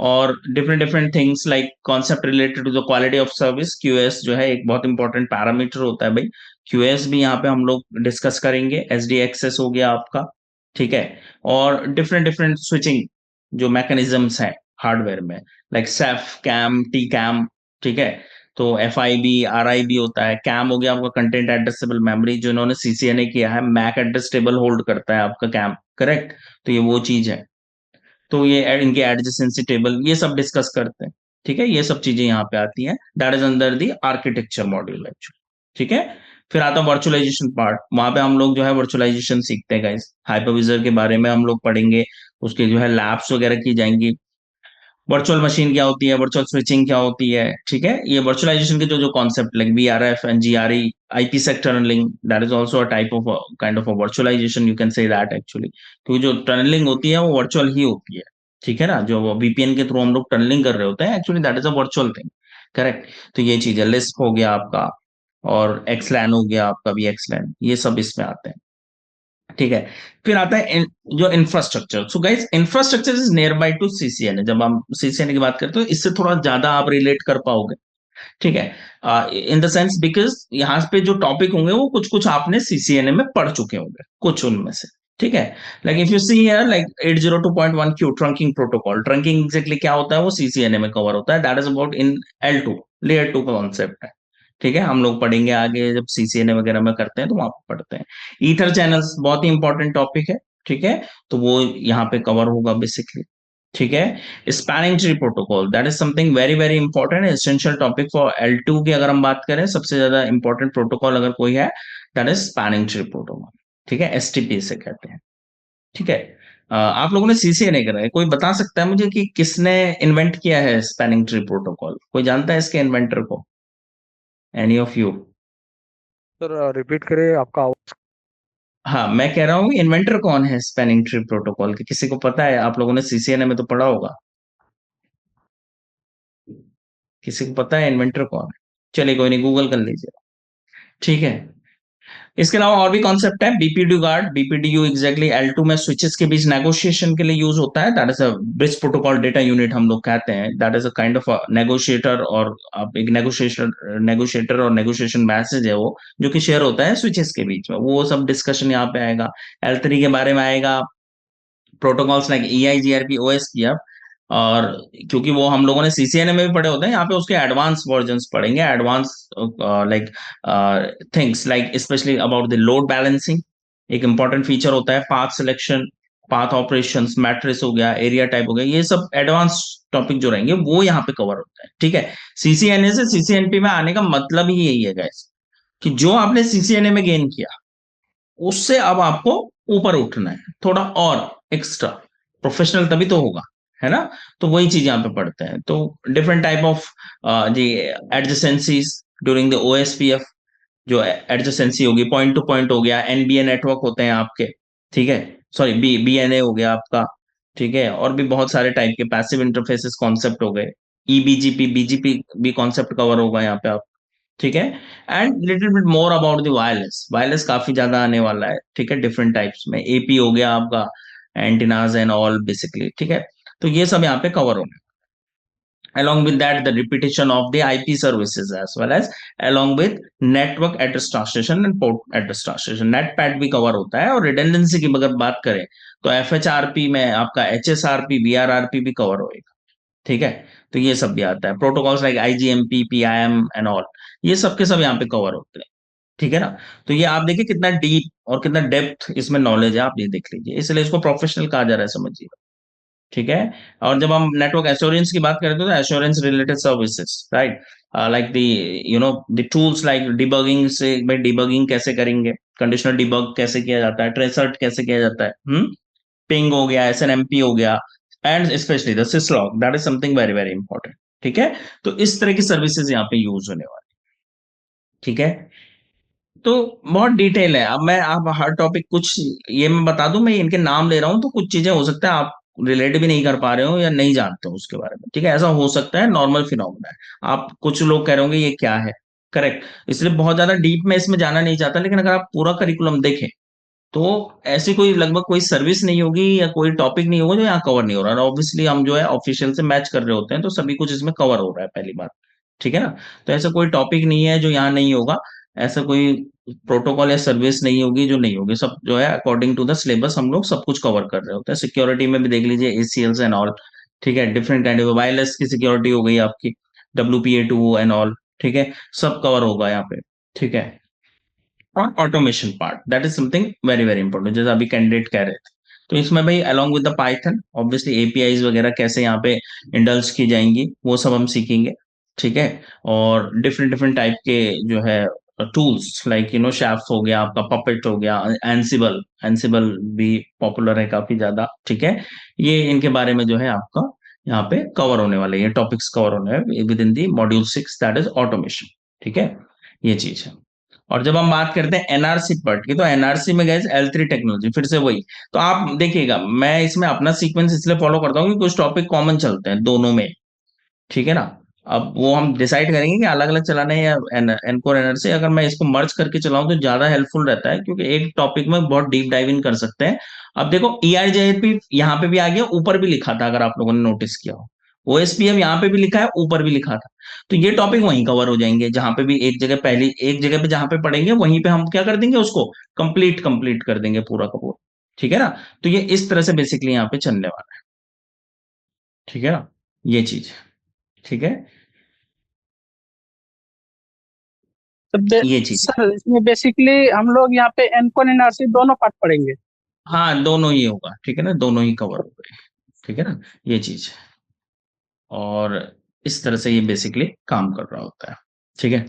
और different different things like concept related to the quality of service, QS जो है एक बहुत इंपॉर्टेंट पैरामीटर होता है भाई, क्यूएस भी यहाँ पे हम लोग डिस्कस करेंगे। एस डी एक्सेस हो गया आपका, ठीक है। और डिफरेंट डिफरेंट स्विचिंग जो मैकेनिज्म्स हैं हार्डवेयर में, like CEF CAM T CAM, ठीक है। तो F I B R I B होता है, कैम हो गया आपका कंटेंट एड्रेसेबल मेमोरी, जो इन्होंने सीसीएनए किया है, मैक एड्रेस टेबल होल्ड करता है आपका कैम, करेक्ट। तो ये वो चीज है, तो ये इनके एडजेसेंसी टेबल ये सब डिस्कस करते हैं, ठीक है। ये सब चीजें यहाँ पे आती हैं, that is under the architecture module actually, ठीक है। फिर आता है वर्चुअलाइजेशन पार्ट, वहां पे हम लोग जो है वर्चुअलाइजेशन सीखते हैं गाइस, हाइपरविजर के बारे में हम लोग पढ़ेंगे, उसके जो है लैब्स वगैरह की जाएंगी, वर्चुअल मशीन क्या होती है, वर्चुअल स्विचिंग क्या होती है, ठीक है। ये वर्चुअलाइजेशन के जो जो concept like VRF and GRE, IPsec tunneling, that is also a type of kind of virtualization, you can say that actually, क्योंकि जो टनलिंग होती है वो वर्चुअल ही होती है, ठीक है ना। जो VPN के थ्रू हम लोग टनलिंग कर रहे होते हैं, actually that is a virtual thing, correct. तो ये चीज है, लिस्प हो गया आपका, और XLAN हो गया आपका, भी XLAN, ये सब इसमें आते हैं, ठीक है। फिर आता है जो infrastructure. So guys, infrastructure is near by two CCNA। जब हम CCNA की बात करते हो, इससे थोड़ा ज्यादा आप रिलेट कर पाओगे, ठीक है। इन द सेंस बिकॉज यहाँ पे जो टॉपिक होंगे वो कुछ कुछ आपने CCNA में पढ़ चुके होंगे, कुछ उनमें से, ठीक है। Like if you see here, like 802.1Q trunking protocol, trunking exactly क्या होता है वो CCNA में कवर होता है, that is about in L2, layer 2 का कॉन्सेप्ट है, ठीक है। हम लोग पढ़ेंगे आगे जब CCNA वगैरह में करते हैं तो वहां पर पढ़ते हैं। ईथर चैनल्स बहुत ही इंपॉर्टेंट टॉपिक है, ठीक है, तो वो यहाँ पे कवर होगा बेसिकली, ठीक है। Spanning tree protocol, that is something very very important, essential topic for L2 की अगर हम बात करें, सबसे ज्यादा इंपॉर्टेंट प्रोटोकॉल अगर कोई है, that is spanning tree protocol, ठीक है, STP से कहते हैं, ठीक है। आप लोगों ने CCNA करा है, कोई बता सकता है मुझे कि किसने इन्वेंट किया है स्पैनिंग ट्री प्रोटोकॉल, कोई जानता है इसके इन्वेंटर को, any of you? Sir repeat करिए आपका आवाज। हाँ, मैं कह रहा हूँ इन्वेंटर कौन है स्पैनिंग ट्री प्रोटोकॉल के, किसी को पता है? आप लोगों ने CCNA में तो पढ़ा होगा, किसी को पता है इन्वेंटर कौन है? चलिए कोई नहीं, गूगल कर लीजिए, ठीक है। इसके अलावा और भी कॉन्सेप्ट है, BPDU guard, BPDU exactly L2 में स्विचेस के बीच नेगोशिएशन के लिए यूज होता है, that is a bridge protocol data unit हम लोग कहते हैं, that is a kind of negotiator, और आप एक नेगोशिएटर और नेगोशिएशन मैसेज है वो, जो कि शेयर होता है स्विचेस के बीच में, वो सब डिस्कशन यहाँ पे आएगा। L3 के बारे में आएगा, प्रोटोकॉल्स लाइक EIGRP, OSPF, और क्योंकि वो हम लोगों ने CCNA में भी पढ़े होते हैं, यहाँ पे उसके एडवांस वर्जन्स पढ़ेंगे, advance like things like specially about the load balancing, एक इंपॉर्टेंट फीचर होता है, path selection, path operations, matrix हो गया, एरिया टाइप हो गया, ये सब एडवांस टॉपिक जो रहेंगे वो यहाँ पे कवर होता है, ठीक है। CCNA से CCNP में आने का मतलब ही यही है गाइस, कि जो आपने CCNA में गेन किया उससे अब आपको ऊपर उठना है, थोड़ा और एक्स्ट्रा प्रोफेशनल, तभी तो होगा, है ना। तो वही चीज यहाँ पे पढ़ते हैं, तो डिफरेंट टाइप ऑफ जी एडजेसेंसीज ड्यूरिंग द OSPF, जो एडजेसेंसी होगी, पॉइंट टू पॉइंट हो गया, NBA नेटवर्क होते हैं आपके, ठीक है, सॉरी BNA हो गया आपका, ठीक है, और भी बहुत सारे टाइप के पैसिव इंटरफेसेस कॉन्सेप्ट हो गए, EBGP BGP भी कॉन्सेप्ट कवर होगा यहाँ पे, ठीक है। And little bit more about the wireless, wireless काफी ज्यादा आने वाला है, ठीक है, डिफरेंट टाइप्स में, AP हो गया आपका, एंटीनाज एंड ऑल बेसिकली, ठीक है। तो ये सब यहाँ पे कवर होने, along with that the repetition of the IP services as well as along with network address translation and port address translation, NetPad भी कवर होता है। और रिडेंडेंसी की अगर बात करें तो FHRP में आपका HSRP VRRP भी कवर होएगा, ठीक है। तो ये सब भी आता है, protocols like IGMP PIM and all, ये सब के सब यहाँ पे कवर होते हैं, ठीक है ना। तो ये आप देखिए कितना डीप और कितना डेप्थ इसमें नॉलेज है, आप ये देख लीजिए, इसलिए इसको प्रोफेशनल कहा जा रहा है, समझिए, ठीक है। और जब हम नेटवर्क एश्योरेंस की बात करते हैं तो assurance related services, right, like the the tools like debugging, से भाई डिबगिंग कैसे करेंगे, कंडीशनल डिबग कैसे किया जाता है, ट्रेसर्ट कैसे किया जाता है, पिंग हो गया, SNMP हो गया, and specially the syslog, that is something very very important, ठीक है। तो इस तरह की सर्विसेज यहाँ पे यूज होने वाली, ठीक है। तो बहुत डिटेल है, अब मैं आप हर टॉपिक कुछ ये मैं बता दूं, मैं इनके नाम ले रहा हूं तो कुछ चीजें हो सकता है आप रिलेट भी नहीं कर पा रहे हो या नहीं जानते हो उसके बारे में, ठीक है, ऐसा हो सकता है, नॉर्मल फिनोमेना है। आप कुछ लोग कह रहे होंगे ये क्या है, करेक्ट, इसलिए बहुत ज्यादा डीप में इसमें जाना नहीं चाहता, लेकिन अगर आप पूरा करिकुलम देखें तो ऐसी कोई लगभग कोई सर्विस नहीं होगी या कोई टॉपिक नहीं होगा जो यहाँ कवर नहीं हो रहा है। ऑब्वियसली हम जो है ऑफिशियल से मैच कर रहे होते हैं, तो सभी कुछ इसमें कवर हो रहा है, पहली बात, ठीक है ना। तो ऐसा कोई टॉपिक नहीं है जो यहाँ नहीं होगा, ऐसा कोई प्रोटोकॉल या सर्विस नहीं होगी जो नहीं होगी, सब जो है अकॉर्डिंग टू द सिलेबस हम लोग सब कुछ कवर कर रहे होते हैं। सिक्योरिटी में भी देख लीजिए, ACLs एंड ऑल, ठीक है, डिफरेंट काइंड ऑफ वायरलेस की सिक्योरिटी हो गई आपकी, WPA2 एंड ऑल, ठीक है, सब कवर होगा यहाँ पे, ठीक है। और automation part, that is something very very important, जैसे अभी कैंडिडेट कह रहे थे, तो इसमें भाई along with the Python obviously APIs वगैरह कैसे यहाँ पे इंडल्ज की जाएंगी वो सब हम सीखेंगे, ठीक है। और डिफरेंट डिफरेंट टाइप के जो है टूल्स लाइक शेफ्ट हो गया आपका, पपेट हो गया, एंसिबल, एंसिबल भी पॉपुलर है काफी ज्यादा, ठीक है। ये इनके बारे में जो है आपका यहाँ पे कवर होने वाले, ये टॉपिक्स कवर होने हैं with in the module 6, that is automation. ठीक है, ये चीज है। और जब हम बात करते हैं एनआरसी पार्ट की, तो एनआरसी में गाइस L3 टेक्नोलॉजी, फिर से वही। तो आप देखिएगा, मैं इसमें अपना सीक्वेंस इसलिए फॉलो करता हूँ कि कुछ टॉपिक कॉमन चलते हैं दोनों में, ठीक है ना। अब वो हम डिसाइड करेंगे कि अलग अलग चलाना है या एनकोर एनआरसी। अगर मैं इसको मर्ज करके चलाऊं तो ज्यादा हेल्पफुल रहता है, क्योंकि एक टॉपिक में बहुत डीप डाइव इन कर सकते हैं। अब देखो ERJP यहाँ पे भी आ गया, ऊपर भी लिखा था, अगर आप लोगों ने नोटिस किया हो। OSPF यहाँ पे भी लिखा है, ऊपर भी लिखा था। तो ये टॉपिक वहीं कवर हो जाएंगे, जहां पे भी एक जगह, पहली एक जगह पे जहां पे पढ़ेंगे वहीं पे हम क्या कर देंगे, उसको कंप्लीट कंप्लीट कर देंगे पूरा का पूरा। ठीक है ना। तो ये इस तरह से बेसिकली यहाँ पे चलने वाला है। ठीक है ना, ये चीज। ठीक है, तो ये चीज। सर इसमें बेसिकली हम लोग यहाँ पे एनकॉन एनआरसी दोनों पार्ट पढ़ेंगे। हाँ, दोनों ही होगा, ठीक है ना, दोनों ही कवर हो गए। ठीक है ना, ये चीज। और इस तरह से ये बेसिकली काम कर रहा होता है। ठीक है।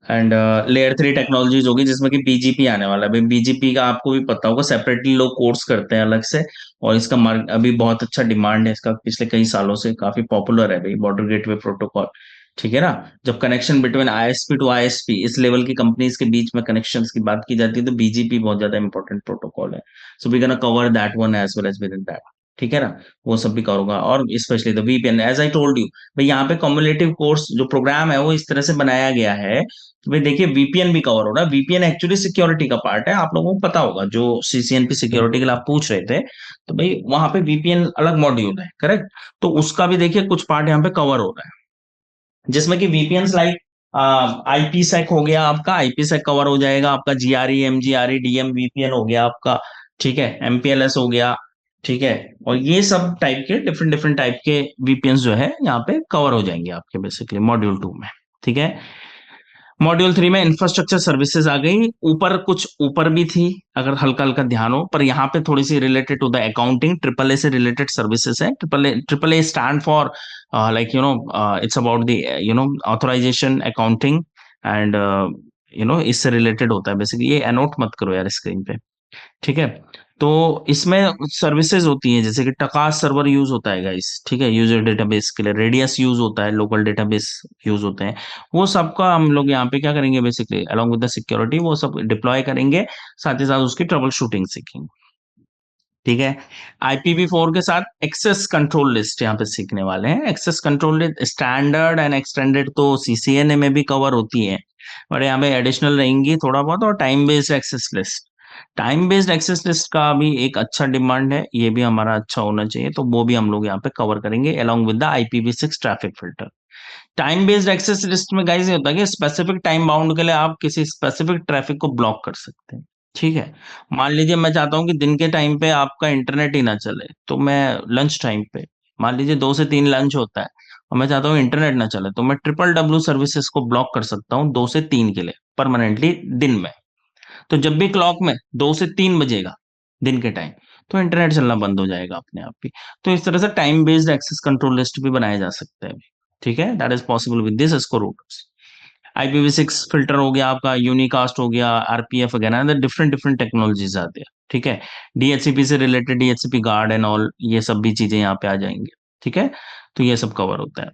एंड लेयर 3 टेक्नोलॉजीज होगी, जिसमें कि BGP आने वाला है भाई। BGP का आपको भी पता होगा, सेपरेटली लोग कोर्स करते हैं अलग से। और इसका मार्क अभी बहुत अच्छा डिमांड है इसका, पिछले कई सालों से काफी पॉपुलर है भाई, बॉर्डर गेटवे प्रोटोकॉल। ठीक है ना। जब connection between ISP to ISP, इस लेवल की कंपनीज के बीच में कनेक्शंस की बात की जाती है, तो BGP बहुत ज्यादा इंपॉर्टेंट प्रोटोकॉल है। So we gonna cover that one as well as within दैट। ठीक है ना, वो सब भी करूंगा। और specially the VPN, as I told you भाई, यहाँ पे कॉम्युलेटिव कोर्स जो प्रोग्राम है वो इस तरह से बनाया गया है। तो भाई देखिए, VPN भी कवर हो रहा है। VPN एक्चुअली सिक्योरिटी का पार्ट है, आप लोगों को पता होगा, जो CCNP सिक्योरिटी के लिए आप पूछ रहे थे। तो भाई वहां पे VPN अलग मॉड्यूल है, करेक्ट। तो उसका भी देखिए कुछ पार्ट यहाँ पे कवर हो रहा है, जिसमें कि VPN लाइक IPsec हो गया आपका, IPsec कवर हो जाएगा आपका, GRE MGRE DM VPN हो गया आपका। ठीक है, MPLS हो गया। ठीक है। और ये सब टाइप के डिफरेंट डिफरेंट टाइप के VPN जो है यहाँ पे कवर हो जाएंगे आपके बेसिकली मॉड्यूल 2 में। ठीक है। मॉड्यूल 3 में इंफ्रास्ट्रक्चर सर्विसेज आ गई, ऊपर कुछ ऊपर भी थी, अगर हल्का हल्का ध्यान हो, पर यहाँ पे थोड़ी सी related to the accounting, AAA से रिलेटेड सर्विसेज है। Triple A stand for like it's about the authorization accounting and इससे रिलेटेड होता है बेसिकली। ये अनोट मत करो यार स्क्रीन पे। ठीक है। तो इसमें सर्विसेज होती हैं, जैसे कि टकास सर्वर यूज होता है गाइस, ठीक है, यूजर डेटाबेस के लिए। रेडियस यूज होता है, लोकल डेटाबेस यूज होते हैं। वो सबका हम लोग यहाँ पे क्या करेंगे basically, along with the security वो सब डिप्लॉय करेंगे, साथ ही साथ उसकी ट्रबल शूटिंग सीखेंगे। ठीक है। IPv4 के साथ एक्सेस कंट्रोल लिस्ट यहाँ पे सीखने वाले हैं। Access control list standard and extended तो CCNA में भी कवर होती है, और यहाँ पे एडिशनल रहेंगी थोड़ा बहुत। और time based access list, time based access list का भी एक अच्छा डिमांड है, ये भी हमारा अच्छा होना चाहिए, तो वो भी हम लोग यहाँ पे कवर करेंगे along with the IPv6 traffic filter. Time based access list में गाइस ये होता है कि स्पेसिफिक टाइम बाउंड के लिए आप किसी स्पेसिफिक ट्रैफिक को ब्लॉक कर सकते हैं। ठीक है। मान लीजिए मैं चाहता हूं कि दिन के टाइम पे आपका इंटरनेट ही ना चले, तो मैं लंच टाइम पे, मान लीजिए 2 से 3 लंच होता है, और मैं चाहता हूँ इंटरनेट ना चले, तो मैं WWW सर्विसेज को ब्लॉक कर सकता हूँ 2 से 3 के लिए परमानेंटली दिन में। तो जब भी क्लॉक में 2 से 3 बजेगा दिन के टाइम, तो इंटरनेट चलना बंद हो जाएगा अपने आप ही। तो इस तरह से time based access control list भी बनाया जा सकता है। ठीक है, that is possible with this इसको रूटर्स। IPv6 फिल्टर हो गया आपका, यूनिकास्ट हो गया, RPF वगैरह, डिफरेंट डिफरेंट टेक्नोलॉजीज आते हैं। ठीक है। DHCP से related DHCP guard and all, ये सब भी चीजें यहाँ पे आ जाएंगे। ठीक है। तो ये सब कवर होता है।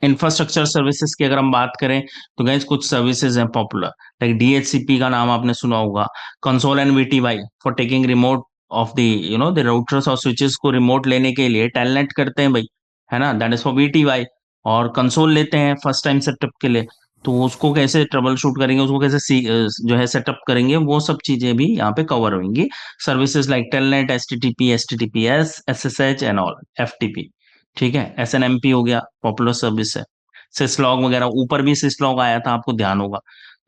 इंफ्रास्ट्रक्चर सर्विसेज की अगर हम बात करें, तो गाइस कुछ सर्विसेज हैं पॉपुलर, लाइक DHCP का नाम आपने सुना होगा, console and VTY for taking remote of the the routers और स्विचेस को रिमोट लेने के लिए टेलनेट करते हैं भाई, है ना, दैट इज फॉर VTY। और कंसोल लेते हैं फर्स्ट टाइम सेटअप के लिए, तो उसको कैसे ट्रबल शूट करेंगे, उसको कैसे जो है सेटअप करेंगे, वो सब चीजें भी यहाँ पे कवर होंगी। Services like telnet, STTP, HTTPS, SSH and all, FTP। ठीक है। SNMP हो गया, पॉपुलर सर्विस है। सिसलॉग वगैरह, ऊपर भी सिसलॉग आया था, आपको ध्यान होगा।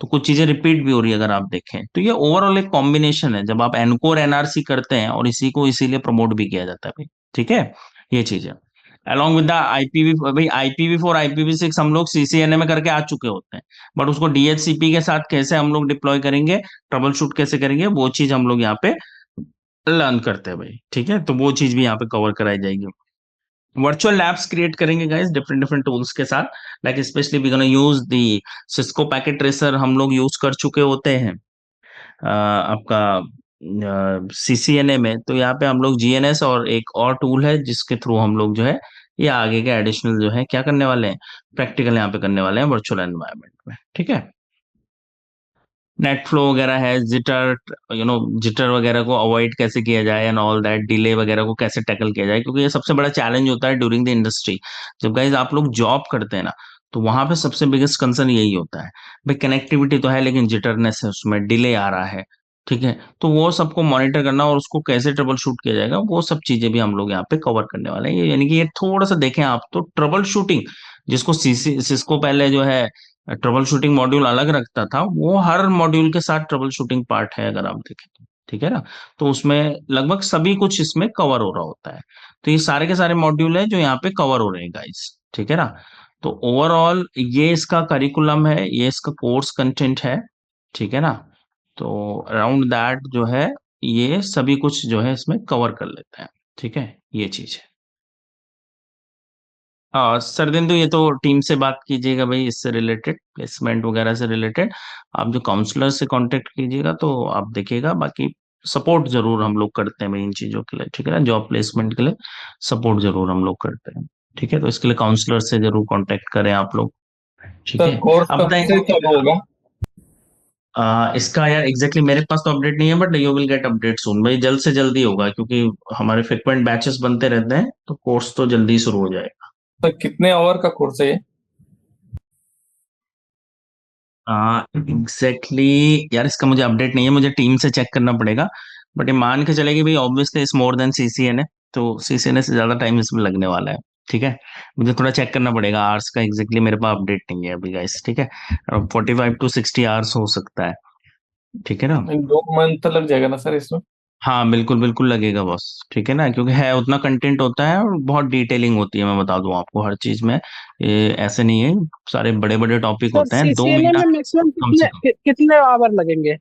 तो कुछ चीजें रिपीट भी हो रही है अगर आप देखें, तो ये ओवरऑल एक कॉम्बिनेशन है, जब आप एनकोर NRC करते हैं, और इसी को इसीलिए प्रमोट भी किया जाता है भाई। ठीक है, ये चीज है। अलॉन्ग विद द IPv, भाई IPv4 IPv6 हम लोग CCNA में करके आ चुके होते हैं, बट उसको DHCP के साथ कैसे हम लोग डिप्लॉय करेंगे, ट्रबल शूट कैसे करेंगे, वो चीज हम लोग यहाँ पे लर्न करते हैं भाई। ठीक है, तो वो चीज भी यहाँ पे कवर कराई जाएगी। वर्चुअल लैब्स क्रिएट करेंगे गाइस डिफरेंट डिफरेंट टूल्स के साथ, like specially we gonna use the Cisco packet tracer, हम लोग यूज कर चुके होते हैं आपका CCNA में। तो यहाँ पे हम लोग GNS और एक और टूल है जिसके थ्रू हम लोग जो है ये आगे के एडिशनल जो है क्या करने वाले हैं, प्रैक्टिकल यहाँ पे करने वाले हैं वर्चुअल एनवायरनमेंट में, ठीक है। नेट फ्लो वगैरह है, जिटर, जिटर वगैरह को अवॉइड कैसे किया जाए एंड ऑल दैट, डिले वगैरह को कैसे टैकल किया जाए, क्योंकि ये सबसे बड़ा चैलेंज होता है ड्यूरिंग द इंडस्ट्री। जब गाइज आप लोग जॉब करते हैं ना, तो वहां पे सबसे बिगेस्ट कंसर्न यही होता है, भाई कनेक्टिविटी तो है लेकिन जिटरनेस है, उसमें डिले आ रहा है, ठीक है। तो वो सबको मॉनिटर करना और उसको कैसे ट्रबल शूट किया जाएगा, वो सब चीजें भी हम लोग यहाँ पे कवर करने वाले हैं। यानी कि ये थोड़ा सा देखें आप तो ट्रबल शूटिंग, जिसको सिस्को पहले जो है ट्रबल शूटिंग मॉड्यूल अलग रखता था, वो हर मॉड्यूल के साथ ट्रबल शूटिंग पार्ट है अगर आप देखें तो, ठीक है ना। तो उसमें लगभग सभी कुछ इसमें कवर हो रहा होता है। तो ये सारे के सारे मॉड्यूल है जो यहाँ पे कवर हो रहे हैं गाइस, ठीक है ना। तो ओवरऑल ये इसका करिकुलम है, ये इसका कोर्स कंटेंट है, ठीक है ना। तो अराउंड दैट जो है ये सभी कुछ जो है इसमें कवर कर लेते हैं, ठीक है, ये चीज है। हाँ सरदिंदु, ये तो टीम से बात कीजिएगा भाई, इससे रिलेटेड प्लेसमेंट वगैरह से रिलेटेड आप जो काउंसलर से कांटेक्ट कीजिएगा तो आप देखिएगा। बाकी सपोर्ट जरूर हम लोग करते हैं भाई इन चीजों के लिए, ठीक है ना, जॉब प्लेसमेंट के लिए सपोर्ट जरूर हम लोग करते हैं, ठीक है। तो इसके लिए काउंसलर से जरूर कांटेक्ट करें आप लोग, ठीक सर है। कोर्स अब कब से बताइए चालू होगा? इसका यार एग्जैक्टली मेरे पास तो अपडेट नहीं है, but you will get update soon भाई, जल्द से जल्दी होगा, क्योंकि हमारे फ्रिक्वेंट बैचेस बनते रहते हैं, तो कोर्स तो जल्दी शुरू हो जाएगा। सर कितने आवर का कोर्स है ये? एग्जैक्टली यार इसका मुझे अपडेट नहीं है, मुझे टीम से चेक करना पड़ेगा। बट ये मान के चलेगी भाई, obviously it's more than CCNA, तो सीसीएनए से ज्यादा टाइम इसमें लगने वाला है, ठीक है। मुझे थोड़ा चेक करना पड़ेगा आवर्स का, एग्जैक्टली मेरे पास अपडेट नहीं है अभी गाइस, ठीक है। 45 to 60 आवर्स हो सकता है, ठीक है ना। 2 मंथ लग जाएगा ना सर इसमें? हाँ बिल्कुल बिल्कुल लगेगा बॉस, ठीक है ना, क्योंकि है उतना कंटेंट होता है और बहुत डिटेलिंग होती है, मैं बता दूं आपको हर चीज में। ये ऐसे नहीं है, सारे बड़े बड़े टॉपिक सर होते हैं, दो सीसीएनए महीना में मैक्सिमम कम से कम। कितने आवर लगेंगे?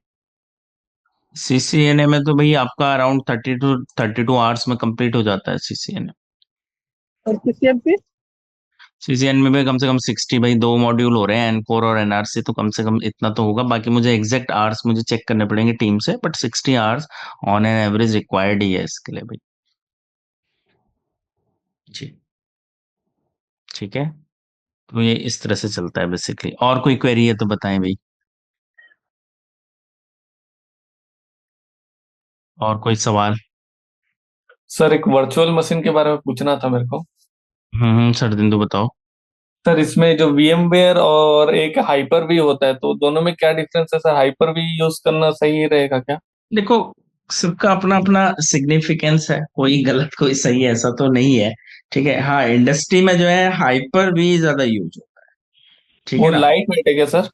सीसीएनए में तो भाई आपका अराउंड 32 आवर्स में कंप्लीट हो जाता है सीसीएनए। और सीसीएमपी? सीसीएन में भी कम से कम 60, भाई 2 मॉड्यूल हो रहे हैं, एनकोर और एनआरसी, तो कम से कम इतना तो होगा। बाकी मुझे एग्जैक्ट आवर्स मुझे चेक करने पड़ेंगे टीम से, but 60 hours on an average required ही है इसके लिए भाई, जी, ठीक है। तो ये इस तरह से चलता है बेसिकली। और कोई क्वेरी है तो बताएं भाई, और कोई सवाल। सर एक वर्चुअल मशीन के बारे में पूछना था मेरे को। सरदिंदु बताओ। सर इसमें जो VMware और एक हाइपर भी होता है, तो दोनों में क्या डिफरेंस है सर? हाइपर भी यूज करना सही रहेगा क्या? देखो सबका अपना अपना सिग्निफिकेंस है, कोई गलत कोई सही ऐसा तो नहीं है, ठीक है। हाँ इंडस्ट्री में जो है हाइपर भी ज्यादा यूज होता है, ठीक वो है ना। लाइट वेट है क्या सर?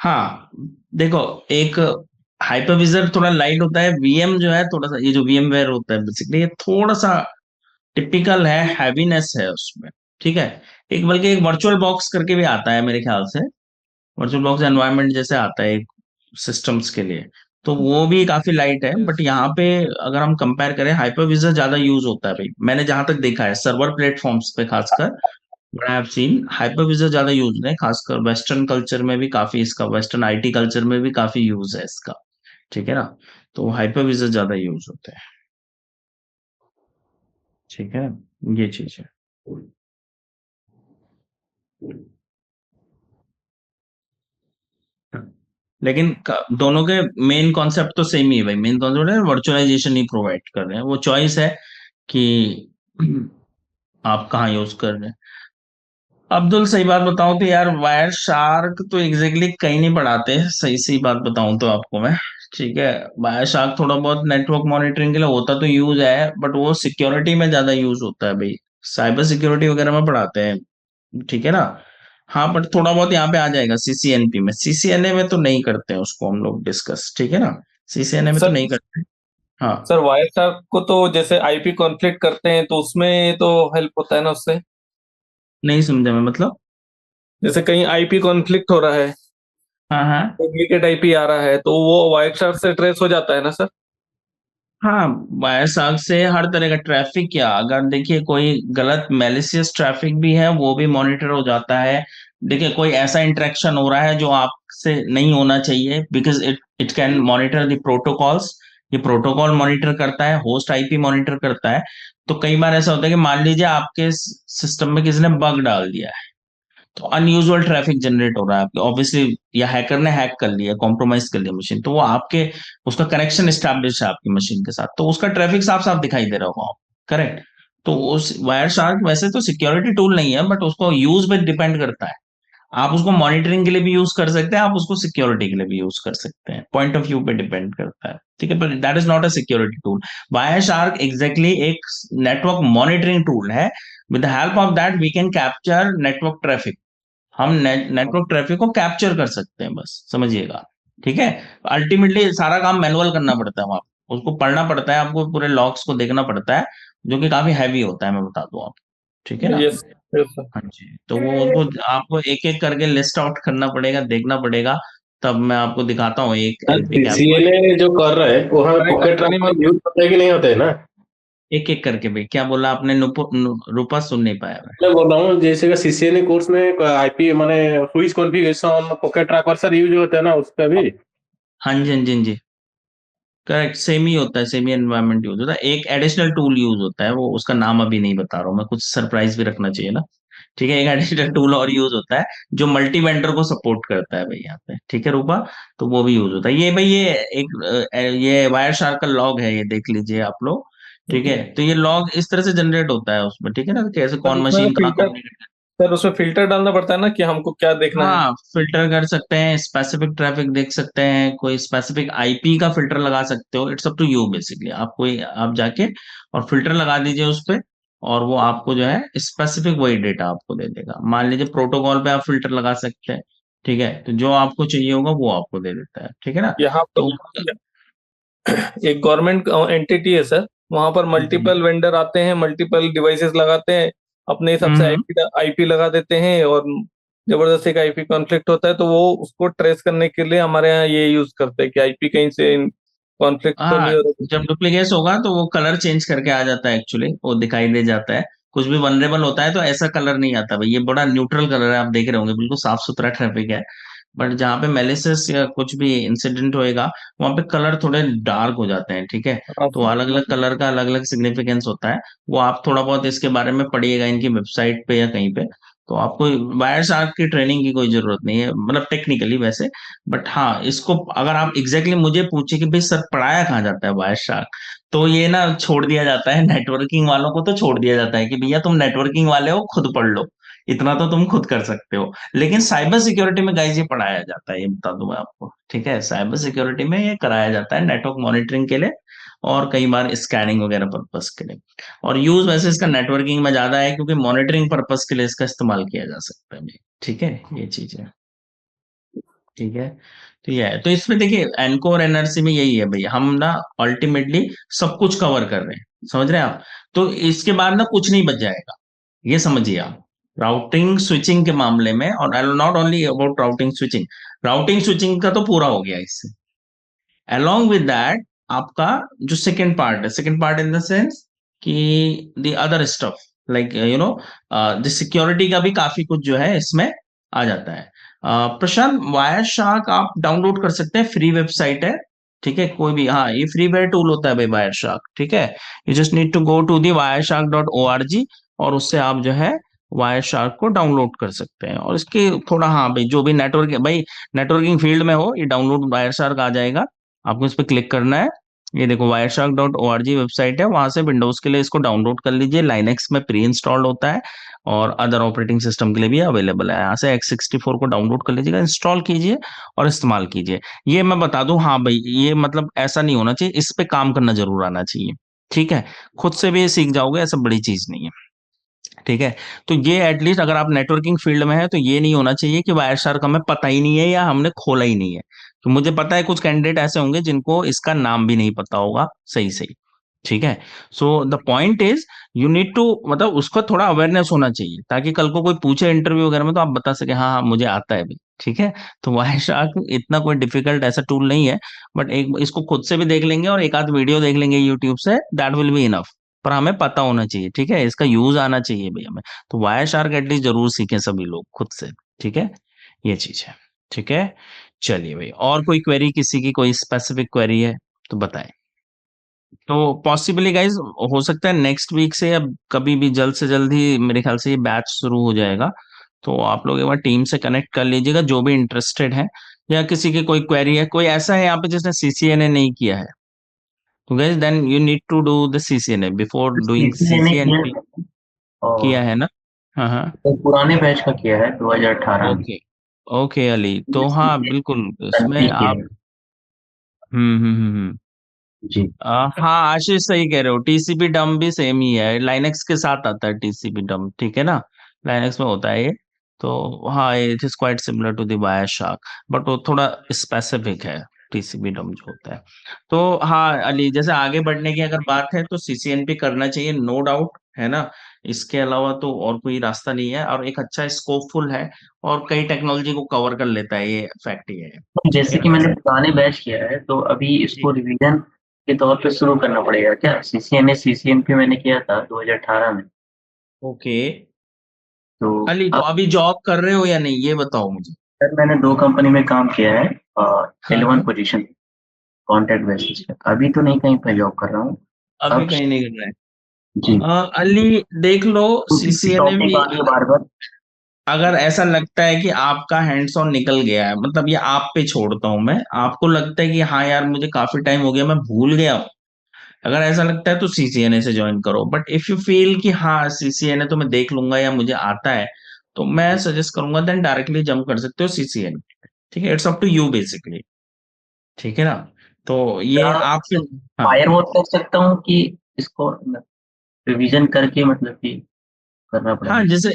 हाँ देखो, एक हाइपरविजर थोड़ा लाइट होता है, वीएम जो है थोड़ा सा, ये जो वीएम वेयर होता है बेसिकली ये थोड़ा सा टिपिकल है, हैवीनेस है उसमें, ठीक है। एक बल्कि एक वर्चुअल बॉक्स करके भी आता है मेरे ख्याल से, वर्चुअल बॉक्स एनवायरनमेंट जैसे आता है एक सिस्टम्स के लिए, तो वो भी काफी लाइट है। बट यहाँ पे अगर हम कंपेयर करें, हाइपरविजर ज्यादा यूज होता है भाई, मैंने जहां तक देखा है सर्वर प्लेटफॉर्म्स पे खासकर, but I have seen hypervisor ज्यादा यूज है, खासकर वेस्टर्न कल्चर में भी काफी इसका, वेस्टर्न आईटी कल्चर में भी काफी यूज है इसका, ठीक है ना। तो हाइपरविजर ज्यादा यूज होते हैं, ठीक है, ये चीज है। लेकिन दोनों के मेन कॉन्सेप्ट तो सेम ही है भाई, मेन कॉन्सेप्ट है वर्चुअलाइजेशन ही प्रोवाइड कर रहे हैं, वो चॉइस है कि आप कहाँ यूज कर रहे हैं। अब्दुल सही बात बताऊं तो यार वायर शार्क तो एग्जैक्टली कहीं नहीं पढ़ाते, सही सही बात बताऊं तो आपको मैं, ठीक है। वायर शार्क थोड़ा बहुत नेटवर्क मॉनिटरिंग के लिए होता तो यूज है, बट वो सिक्योरिटी में ज्यादा यूज होता है भाई, साइबर सिक्योरिटी वगैरह में पढ़ाते हैं, ठीक है ना। हाँ बट थोड़ा बहुत यहाँ पे आ जाएगा सीसीएनपी में, सीसीएनए में तो नहीं करते हैं उसको हम लोग डिस्कस, ठीक है ना, सीसीएनए में तो सर नहीं करते। हाँ सर वायर शार्क को तो जैसे IP कॉन्फ्लिक्ट करते हैं तो उसमें तो हेल्प होता है ना उससे? नहीं समझा मैं, मतलब। जैसे कहीं IP कॉन्फ्लिक्ट हो रहा है, हाँ हाँ डुप्लीकेट IP आ रहा है, तो वो वायर शार्क से ट्रेस हो जाता है ना सर? हाँ, वायर शार्क से हर तरह का ट्रैफिक, क्या अगर देखिए कोई गलत मेलिशियस ट्रैफिक भी है वो भी मॉनिटर हो जाता है। देखिए कोई ऐसा इंटरेक्शन हो रहा है जो आपसे नहीं होना चाहिए, because it it can monitor the protocols, ये प्रोटोकॉल मॉनिटर करता है, होस्ट आईपी मॉनिटर करता है। तो कई बार ऐसा होता है कि मान लीजिए आपके सिस्टम में किसी ने बग डाल दिया है, तो अनयूजुअल ट्रैफिक जनरेट हो रहा है आपके ऑब्वियसली, या हैकर ने हैक कर लिया, कॉम्प्रोमाइज कर लिया मशीन, तो वो आपके उसका कनेक्शन स्टैब्लिश है आपकी मशीन के साथ, तो उसका ट्रैफिक साफ साफ दिखाई दे रहा होगा, करेक्ट। तो उस वायर शार्क वैसे तो सिक्योरिटी टूल नहीं है, बट उसको यूज पे डिपेंड करता है। आप उसको मॉनिटरिंग के लिए भी यूज कर सकते हैं, आप उसको सिक्योरिटी के लिए भी यूज कर सकते हैं, पॉइंट ऑफ व्यू पे डिपेंड करता है, ठीक है। पर that is not a security tool. Wireshark exactly एक नेटवर्क मॉनिटरिंग टूल है। With the help of that we can capture network traffic. हम नेटवर्क ट्रैफिक को कैप्चर कर सकते हैं, बस समझिएगा, ठीक है। अल्टीमेटली सारा काम मैनुअल करना पड़ता है वहां पे। उसको पढ़ना पड़ता है, आपको पूरे लॉग्स को देखना पड़ता है, जो कि काफी हैवी होता है, मैं बता दूं आप, ठीक है ना। Yes yes sir. हाँ जी, तो वो उसको आपको एक एक करके लिस्ट आउट करना पड़ेगा, देखना पड़ेगा, तब मैं आपको दिखाता हूँ एक एलपी कैप। सीसीएनए जो कर रहा है वहाँ पॉकेट नहीं, ट्रैकर यूज होता है कि नहीं होता है ना? एक एक करके भाई, क्या बोला आपने? रूपा सुन नहीं पाया मैं। मैं बोल रहा हूँ जैसे कि सीसीएनए कोर्स में आईपी माने switch configuration pocket tracker sir use होता है ना उसका भी? हाँ जी, हाँ जी, हाँ जी, करेक्ट, सेम ही होता है, सेम ही एनवायरनमेंट यूज होता है। एक एडिशनल टूल यूज होता है, वो उसका नाम अभी नहीं बता रहा हूँ मैं, कुछ सरप्राइज भी रखना चाहिए ना, ठीक है। एक एडिशनल टूल और यूज होता है जो मल्टी वेंडर को सपोर्ट करता है भाई यहाँ पे, ठीक है रूपा। तो वो भी यूज होता है। ये भाई ये एक ये वायर शार्क का लॉग है, ये देख लीजिए आप लोग, ठीक है। तो ये लॉग इस तरह से जनरेट होता है उसमें, ठीक है ना, कैसे सर कौन उसमें मशीन कहाँ फिल्टर, कम्युनिकेट। सर उसमें फिल्टर डालना पड़ता है ना कि हमको क्या देखना है। हाँ, फिल्टर कर सकते हैं, स्पेसिफिक ट्रैफिक देख सकते हैं, कोई स्पेसिफिक आईपी का फिल्टर लगा सकते हो, it's up to you basically. आप कोई आप जाके और फिल्टर लगा दीजिए उस पे, और वो आपको जो है स्पेसिफिक वही डेटा आपको दे देगा। मान लीजिए प्रोटोकॉल पे आप फिल्टर लगा सकते हैं, ठीक है, तो जो आपको चाहिए होगा वो आपको दे देता है, ठीक है ना। यहाँ तो पर एक गवर्नमेंट एंटिटी है सर, वहां पर हम्म मल्टीपल वेंडर आते हैं, मल्टीपल डिवाइसेस लगाते हैं, अपने हिसाब से हम्म, आईपी लगा देते हैं, और जबरदस्ती एक आईपी कॉन्फ्लिक्ट होता है तो वो उसको ट्रेस करने के लिए हमारे यहाँ ये यूज करते हैं कि आईपी कहीं से कॉन्फ्लिक्ट तो हाँ, नहीं हो रहा। जब डुप्लीकेट होगा तो वो कलर चेंज करके आ जाता है, एक्चुअली वो दिखाई दे जाता है। कुछ भी वनरेबल होता है तो ऐसा कलर नहीं आता भाई, ये बड़ा न्यूट्रल कलर है, आप देख रहे होंगे, बिल्कुल साफ सुथरा ट्रैफिक है। बट जहाँ पे मेलिसियस या कुछ भी इंसिडेंट होएगा, वहां पे कलर थोड़े डार्क हो जाते हैं, ठीक है। हाँ तो सर। अलग अलग कलर का अलग अलग सिग्निफिकेंस होता है। वो आप थोड़ा बहुत इसके बारे में पढ़िएगा इनकी वेबसाइट पे या कहीं पे। तो आपको वायर शार्क की ट्रेनिंग की कोई जरूरत नहीं है, मतलब टेक्निकली वैसे। बट हाँ, इसको अगर आप एग्जैक्टली मुझे पूछे कि भाई सर पढ़ाया कहाँ जाता है वायर शार्क, तो ये ना छोड़ दिया जाता है नेटवर्किंग वालों को, तो छोड़ दिया जाता है कि भैया तुम नेटवर्किंग वाले हो, खुद पढ़ लो, इतना तो तुम खुद कर सकते हो। लेकिन साइबर सिक्योरिटी में गाइस ये पढ़ाया जाता है, ये बता दूं मैं आपको, ठीक है। साइबर सिक्योरिटी में ये कराया जाता है नेटवर्क मॉनिटरिंग के लिए, और कई बार स्कैनिंग वगैरह पर्पस के लिए। और यूज वैसे इसका नेटवर्किंग में ज्यादा है, क्योंकि मॉनिटरिंग पर्पस के लिए इसका इस्तेमाल किया जा सकता है, ठीक है, ये चीज है, ठीक है। तो ये है, तो इसमें देखिए एनको और एनआरसी में यही है भाई, हम ना अल्टीमेटली सब कुछ कवर कर रहे हैं, समझ रहे हैं आप। तो इसके बाद ना कुछ नहीं बच जाएगा, ये समझिए आप। राउटिंग स्विचिंग के मामले में, और not only about routing switching का तो पूरा हो गया इससे। अलोंग विद दैट आपका जो second part in the sense कि the other stuff, like the security का भी काफी कुछ जो है इसमें आ जाता है। प्रशांत, वायर शार्क आप डाउनलोड कर सकते हैं, फ्री वेबसाइट है, ठीक है। कोई भी, हाँ, ये फ्रीवेयर टूल होता है भाई वायर शार्क, ठीक है। You just need to go to the wireshark.org, और उससे आप जो है वायर शार्क को डाउनलोड कर सकते हैं। और इसके थोड़ा, हाँ भाई, जो भी नेटवर्क भाई नेटवर्किंग फील्ड में हो, ये डाउनलोड वायर शार्क आ जाएगा। आपको इस पर क्लिक करना है। ये देखो wireshark.org वेबसाइट है, वहां से विंडोज के लिए इसको डाउनलोड कर लीजिए। लाइनेक्स में प्री इंस्टॉल्ड होता है, और अदर ऑपरेटिंग सिस्टम के लिए भी अवेलेबल है। यहाँ से x64 को डाउनलोड कर लीजिएगा, इंस्टॉल कीजिए और इस्तेमाल कीजिए। ये मैं बता दूं, हाँ भाई, ये मतलब ऐसा नहीं होना चाहिए, इस पे काम करना जरूर आना चाहिए, ठीक है। खुद से भी सीख जाओगे, ऐसा बड़ी चीज नहीं है, ठीक है। तो ये एटलीस्ट अगर आप नेटवर्किंग फील्ड में है, तो ये नहीं होना चाहिए कि वायर शार्क हमें पता ही नहीं है या हमने खोला ही नहीं है। तो मुझे पता है कुछ कैंडिडेट ऐसे होंगे जिनको इसका नाम भी नहीं पता होगा सही सही, ठीक है। So the point is, you need to, मतलब उसका थोड़ा अवेयरनेस होना चाहिए, ताकि कल को कोई पूछे इंटरव्यू वगैरह में तो आप बता सके हाँ हाँ मुझे आता है भी, ठीक है। तो वायर शार्क इतना कोई डिफिकल्ट ऐसा टूल नहीं है। बट एक इसको खुद से भी देख लेंगे और एक आध वीडियो देख लेंगे यूट्यूब से, दैट विल बी इनफ। पर हमें पता होना चाहिए, ठीक है, इसका यूज आना चाहिए भाई हमें। तो वायर शार्क एटलीस्ट जरूर सीखें सभी लोग खुद से, ठीक है, ये चीज है, ठीक है। चलिए भाई, और कोई क्वेरी, किसी की कोई स्पेसिफिक क्वेरी है तो बताएं। तो पॉसिबली गाइज हो सकता है नेक्स्ट वीक से या कभी भी जल्द से जल्द ही मेरे ख्याल से ये बैच शुरू हो जाएगा। तो आप लोग एक बार टीम से कनेक्ट कर लीजिएगा जो भी इंटरेस्टेड है, या किसी की कोई क्वेरी है, कोई ऐसा है यहाँ पे जिसने सीसीएनए नहीं किया है, तो guys then you need to do the CCNA before doing CCNA किया सीसीएनपी। है और किया है ना? हाँ हाँ। तो पुराने बैच का किया है 2018 में। ओके। ओके अली, तो हाँ बिल्कुल इसमें एनपी किया आप है। हम्म। जी। हाँ आशीष सही कह रहे हो, टीसीपी डम भी सेम ही है, लाइनेक्स के साथ आता है टीसीपी डम, ठीक है ना? लाइनेक्स में होता है ये। तो हाँ it is quite similar to the Wireshark, but वो थोड़ा स्पेसिफिक है टीसीपी डम जो होता है। तो हाँ अली, जैसे आगे बढ़ने की अगर बात है तो सीसीएनपी करना चाहिए, नो डाउट, है ना? इसके अलावा तो और कोई रास्ता नहीं है, और एक अच्छा स्कोपफुल है, और कई टेक्नोलॉजी को कवर कर लेता है, ये फैक्ट ही है, ठीक जैसे है कि ना? मैंने पुराने बैच किया है तो अभी जी। इसको रिवीजन के तौर पे शुरू करना पड़ेगा क्या? सीसीएनए सीसीएनपी मैंने किया था 2018 में। ओके तो अली, तो अब अभी जॉब कर रहे हो या नहीं, ये बताओ मुझे। सर मैंने 2 कंपनी में काम किया है हाँ L1 हाँ। पोजीशन कॉन्ट्रैक्ट बेसिस पे। अभी तो नहीं कहीं पे जॉब कर रहा हूँ। अभी अब कहीं नहीं कर रहे हैं। जी, अली देख लो, सीसीएनए टॉपिक भी आ रही है बार-बार। अगर ऐसा लगता है कि आपका हैंड्स ऑन निकल गया है, मतलब ये आप पे छोड़ता हूं मैं, आपको लगता है कि हाँ यार मुझे काफी टाइम हो गया मैं भूल गया हूँ, अगर ऐसा लगता है तो सीसीएनए से ज्वाइन करो। बट इफ यू फील कि हाँ सीसीएनए तो मैं देख लूंगा या मुझे आता है, तो मैं सजेस्ट करूंगा देन डायरेक्टली जंप कर सकते हो सीसीएनए, ठीक है? It's up to you basically, ठीक है ना? तो ये क्या आप इसे हाँ फायरवॉल कर सकता हूँ कि इसको रिवीजन करके मतलब कि करना हाँ, पड़ेगा? जैसे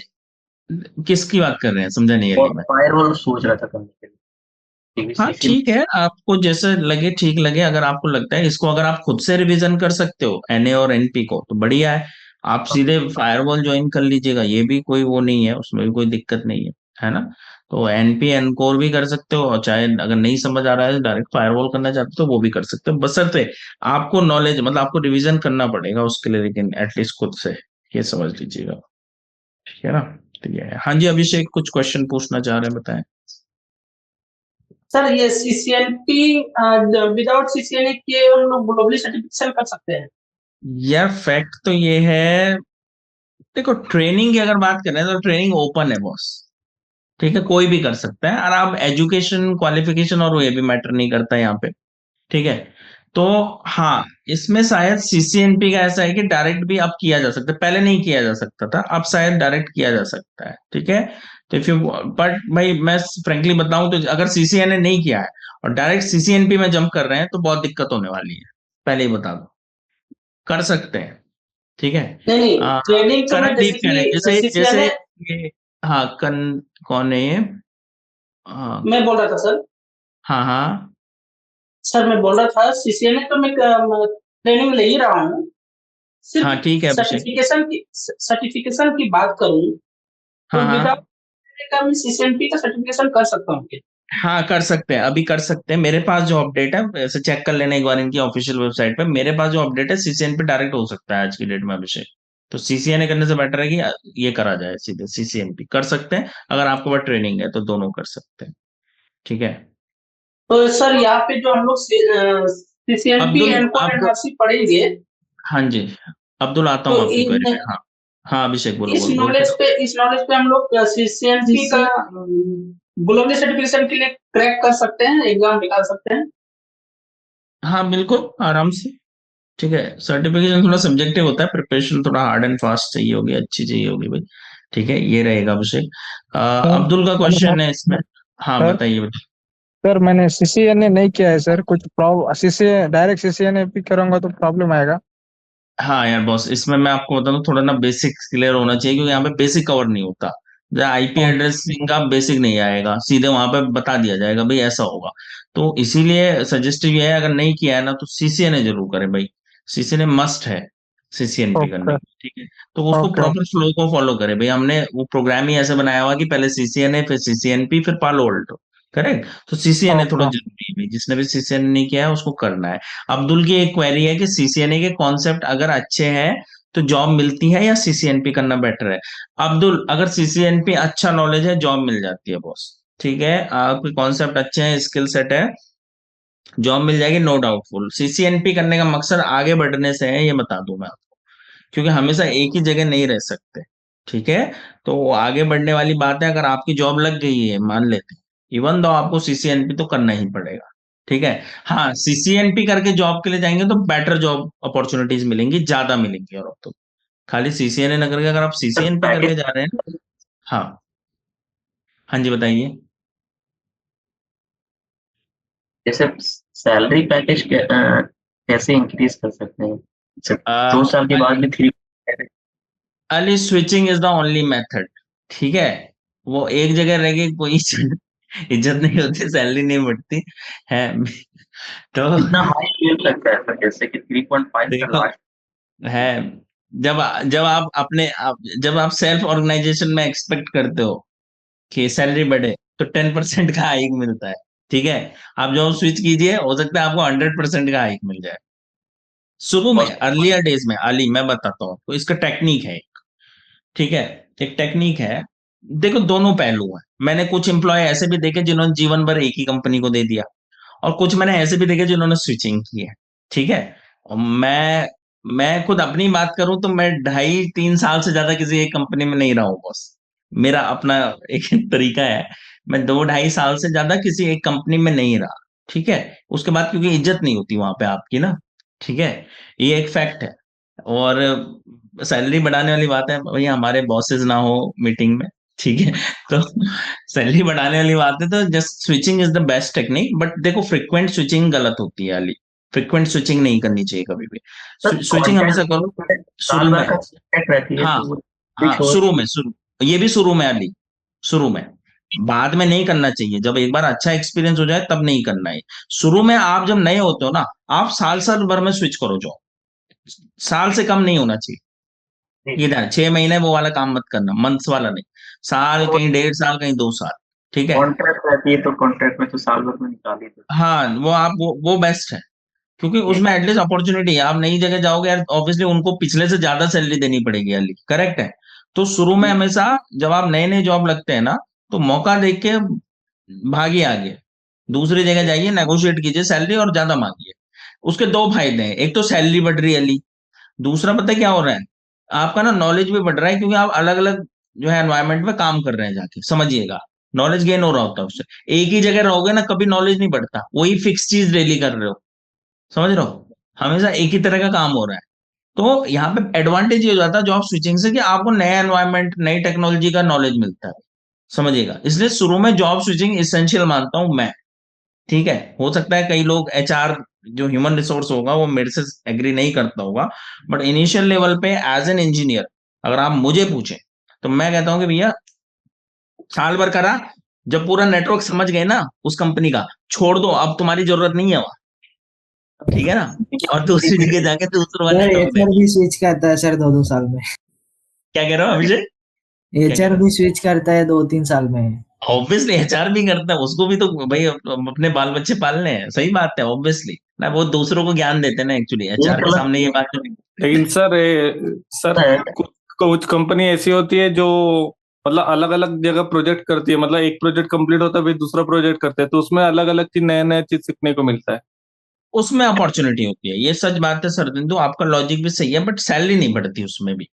किसकी बात कर रहे हैं, समझा नहीं और अली मैं। फायरवॉल सोच रहा था करने के लिए, क्योंकि हाँ सीसीएनए ठीक है, आपको जैसे लगे ठीक लगे, अगर आपको लगता है इसको अगर आप खुद से रिवीजन कर सकते हो एनए और एनपी को, तो बढ़िया है, आप सीधे फायरवॉल ज्वाइन कर लीजिएगा, ये भी कोई वो नहीं है, उसमें भी कोई दिक्कत नहीं है ना? तो एनपी एनकोर भी कर सकते हो, और चाहे अगर नहीं समझ आ रहा है डायरेक्ट फायरवॉल करना चाहते हो तो वो भी कर सकते हो, बशर्ते आपको नॉलेज, मतलब आपको रिवीजन करना पड़ेगा उसके लिए, लेकिन एटलीस्ट खुद से ये समझ लीजिएगा, ठीक है ना? ठीक है, हाँ जी अभिषेक कुछ क्वेश्चन पूछना चाह रहे हैं, बताएं। सर ये सीसीएनपी विदाउट सीसीएनए के हम लोग ग्लोबली सर्टिफिकेशन कर सकते हैं? यार फैक्ट तो ये है, देखो ट्रेनिंग की अगर बात करें तो ट्रेनिंग ओपन है बॉस, ठीक है? कोई भी कर सकता है, और आप एजुकेशन क्वालिफिकेशन और वो ये भी मैटर नहीं करता है यहाँ पे, ठीक है? तो हाँ, इसमें शायद सीसीएनपी का ऐसा है कि डायरेक्ट भी अब किया जा सकता है, पहले नहीं किया जा सकता था, अब शायद डायरेक्ट किया जा सकता है, ठीक है? तो इफ यू, बट भाई मैं फ्रेंकली बताऊं तो अगर सीसीएनए नहीं किया है और डायरेक्ट सीसीएनपी में जंप कर रहे हैं तो बहुत दिक्कत होने वाली है, पहले ही बता दो। कर सकते हैं, ठीक है? नहीं नहीं, ट्रेनिंग तो मैं करण दीप जैसे कह रहे हैं, कि जैसे जैसे सीसीएनए ये, हाँ कौन है ये? हाँ मैं बोल रहा था सर। हाँ हाँ सर मैं बोल रहा था सीसीएनए तो मैं ट्रेनिंग ले ही रहा हूँ। सिर्फ हाँ, ठीक है अभिषेक। सर्टिफिकेशन की बात करूँ हाँ तो हाँ विदाउट का मैं सीसीएनपी का सर्टिफिकेशन कर सकता हूँ क्या? हाँ कर सकते हैं, अभी कर सकते हैं, मेरे पास जो अपडेट है ऐसे चेक कर लेना एक बार इनकी ऑफिशियल वेबसाइट पे, मेरे पास जो अपडेट है सीसीएन पे डायरेक्ट हो सकता है आज की डेट में अभिषेक। तो सीसीएनए करने से बेटर है कि ये करा जाए, सीधे सीसीएनपी कर सकते हैं, अगर आपके पास ट्रेनिंग है तो दोनों कर सकते हैं, ठीक है? तो सर यहाँ पे जो हम लोग सीसीएनपी अब्दुल एनकोर आप, एनआरसी पढ़ेंगे हाँ जी अब्दुल आता हूँ तो आपकी क्वेरी पे, हाँ हाँ अभिषेक बोलो बोलो बोल रहे इस नॉलेज पे हम लोग सीसीएनपी का ग्लोबली सर्टिफिकेशन के लिए क्रैक कर सकते हैं, एग्जाम निकाल सकते हैं? हो। हाँ बिल्कुल आराम से, ठीक है? सर्टिफिकेशन थोड़ा सब्जेक्टिव होता है, प्रिपरेशन थोड़ा हार्ड एंड फास्ट चाहिए होगी, अच्छी चाहिए होगी भाई, ठीक है? ये रहेगा अभिषेक। सर अब्दुल का हेलो क्वेश्चन सर। है इसमें, हाँ सर बताइए बताइए। सर मैंने सीसीएनए नहीं किया है सर, कुछ प्रॉब्लम सीसीए डायरेक्ट सीसीएनए भी करूंगा तो प्रॉब्लम आएगा? हाँ यार बॉस, इसमें मैं आपको बता दूं, थोड़ा ना बेसिक क्लियर होना चाहिए, क्योंकि यहाँ पे बेसिक कवर नहीं होता, आईपी ओ- एड्रेसिंग का बेसिक नहीं आएगा, सीधे वहां पे बता दिया जाएगा भाई ऐसा होगा। तो इसीलिए सजेस्टिव ये है, अगर नहीं किया है ना तो सीसीएनए जरूर करें भाई, सीसीएनए मस्ट है सीसीएनपी करने ओके की, ठीक है? तो उसको ओके प्रॉपर फ्लो को फॉलो करें भाई, हमने वो प्रोग्राम ही ऐसे बनाया हुआ कि पहले सीसीएनए फिर सीसीएनपी फिर पालो अल्टो, करेक्ट? तो सीसीएनए थोड़ा ओके जरूरी है भाई, जिसने भी सीसीएनए नहीं किया है उसको करना है। अब्दुल की एक क्वेरी है कि सीसीएनए के कॉन्सेप्ट अगर अच्छे हैं तो जॉब मिलती है या सीसीएनपी करना बेटर है? अब्दुल अगर सीसीएनपी अच्छा नॉलेज है जॉब मिल जाती है बॉस, ठीक है? आपके कॉन्सेप्ट अच्छे हैं, स्किल सेट है, जॉब मिल जाएगी नो डाउटफुल। सीसीएनपी करने का मकसद आगे बढ़ने से है, ये बता दूं मैं आपको, क्योंकि हमेशा एक ही जगह नहीं रह सकते। ठीक है, तो वो आगे बढ़ने वाली बात है। अगर आपकी जॉब लग गई है, मान लेते हैं, इवन दो आपको सीसीएनपी तो करना ही पड़ेगा। ठीक है, हाँ, सीसीएनपी करके जॉब के लिए जाएंगे तो बेटर जॉब अपॉर्चुनिटीज मिलेंगी, ज्यादा मिलेंगी। और अब तो खाली सीसीएनए न करके अगर आप सीसीएनपी करके जा रहे हैं ना, हाँ, हाँ जी बताइए। जैसे सैलरी पैकेज कैसे इंक्रीज कर सकते हैं? जैसे 2 साल के बाद भी 3। Ali switching is the only method. ठीक है, वो एक जगह रह के कोई इज्जत नहीं होती, सैलरी नहीं बढ़ती है। तो कितना हाई मिल सकता है सर? जैसे कि 3.5 का देखो, लास्ट। है, जब जब आप जब आप सेल्फ ऑर्गेनाइजेशन में एक्सपेक्ट करते हो कि सैलरी बढ़े, तो 10% का हाइक मिलता है। ठीक है, आप जॉब स्विच कीजिए, हो सकता है आपको 100% का हाइक मिल जाए शुरू में, अर्लियर डेज में। अली मैं बताता हूँ आपको, इसका टेक्निक है एक। ठीक है, एक टेक्निक है। देखो, दोनों पहलू हैं। मैंने कुछ एम्प्लॉय ऐसे भी देखे जिन्होंने जीवन भर एक ही कंपनी को दे दिया, और कुछ मैंने ऐसे भी देखे जिन्होंने स्विचिंग की है। ठीक है, और मैं खुद अपनी बात करूं तो मैं 2.5-3 साल से ज्यादा किसी एक कंपनी में नहीं रहा हूं बॉस। मेरा अपना एक तरीका है, मैं 2-2.5 साल से ज्यादा किसी एक कंपनी में नहीं रहा। ठीक है, उसके बाद क्योंकि इज्जत नहीं होती वहां पे आपकी ना। ठीक है, ये एक फैक्ट है। और सैलरी बढ़ाने वाली बात है भैया, हमारे बॉसेस ना हो मीटिंग में। ठीक है, तो सैलरी बढ़ाने वाली बात है तो just switching is the best technique. But देखो, फ्रिक्वेंट स्विचिंग गलत होती है अली। फ्रिक्वेंट स्विचिंग नहीं करनी चाहिए कभी भी। सर स्विचिंग हमेशा करो साल शुरू भर में। का कॉन्ट्रैक्ट रहती है हाँ, तो वो हाँ, छोड़। शुरू, ये भी शुरू में अली, शुरू में। बाद में नहीं करना चाहिए, जब एक बार अच्छा एक्सपीरियंस हो जाए तब नहीं करना है। शुरू में आप जब नए होते हो ना, आप साल साल भर में स्विच करो जॉब, साल से कम नहीं होना चाहिए। ये ध्यान, 6 महीने वो वाला काम मत करना, मंथ्स वाला नहीं। साल, कहीं 1.5 साल, कहीं 2 साल। ठीक है, कॉन्ट्रैक्ट रहती है तो कॉन्ट्रैक्ट में तो साल भर में निकाल ही दो। हाँ, वो आप वो बेस्ट है, क्योंकि उसमें एटलीस्ट अपॉर्चुनिटी है। आप नई जगह जाओगे यार, ऑब्वियसली उनको पिछले से ज्यादा सैलरी देनी पड़ेगी अली, करेक्ट है। तो शुरू में हमेशा जब आप नए नए जॉब लगते हैं ना, तो मौका देख के भागिए आगे, दूसरी जगह जाइए, नेगोशिएट कीजिए सैलरी और ज्यादा मांगिए। उसके दो फायदे हैं, एक तो सैलरी बढ़ रही है अली, दूसरा पता है क्या हो रहा है, आपका ना नॉलेज भी बढ़ रहा है, क्योंकि आप अलग अलग जो है एनवायरमेंट में काम कर रहे हैं जाके, समझिएगा, नॉलेज गेन हो रहा होता है उससे। एक ही जगह रहोगे ना, कभी नॉलेज नहीं बढ़ता, वही फिक्स चीज डेली कर रहे हो, समझ रहे हो, हमेशा एक ही तरह का काम हो रहा है। तो यहाँ पे एडवांटेज ये हो जाता है जॉब स्विचिंग से कि आपको नया एनवायरमेंट, नई टेक्नोलॉजी का नॉलेज मिलता है, समझिएगा। इसलिए शुरू में जॉब स्विचिंग इसेंशियल मानता हूं मैं। ठीक है, हो सकता है कई लोग, एचआर जो ह्यूमन रिसोर्स होगा, वो मेरे से एग्री नहीं करता होगा, बट इनिशियल लेवल पे एज एन इंजीनियर अगर आप मुझे पूछें, तो मैं कहता हूं कि भैया, साल भर करा, जब पूरा नेटवर्क समझ गए ना उस कंपनी का, छोड़ दो, अब तुम्हारी जरूरत नहीं है वहां। ठीक है ना, और दूसरी जगह जाके दूसरों वाले सर नेटवर्क दे। एचआर भी स्विच करता है सर 2-2 साल में। क्या कह रहे हो अभिषेक? एचआर भी स्विच करता है 2-3 साल में। ऑब्वियसली एचआर भी करता है, उसको भी तो भाई अपने बाल बच्चे पालने हैं, सही बात है, ऑब्वियसली ना, वो दूसरों को ज्ञान देते हैं ना, एक्चुअली एचआर के सामने ये बात नहीं। लेकिन सर कुछ कंपनी ऐसी होती है जो मतलब अलग अलग जगह प्रोजेक्ट करती है, मतलब एक प्रोजेक्ट कंप्लीट होता है फिर दूसरा प्रोजेक्ट करते हैं, तो उसमें अलग अलग चीज नया नया चीज सीखने को मिलता है। उसमें अपॉर्चुनिटी होती है, ये सच बात है सरदिंदु, आपका लॉजिक भी सही है, बट सैलरी नहीं बढ़ती उसमें भी।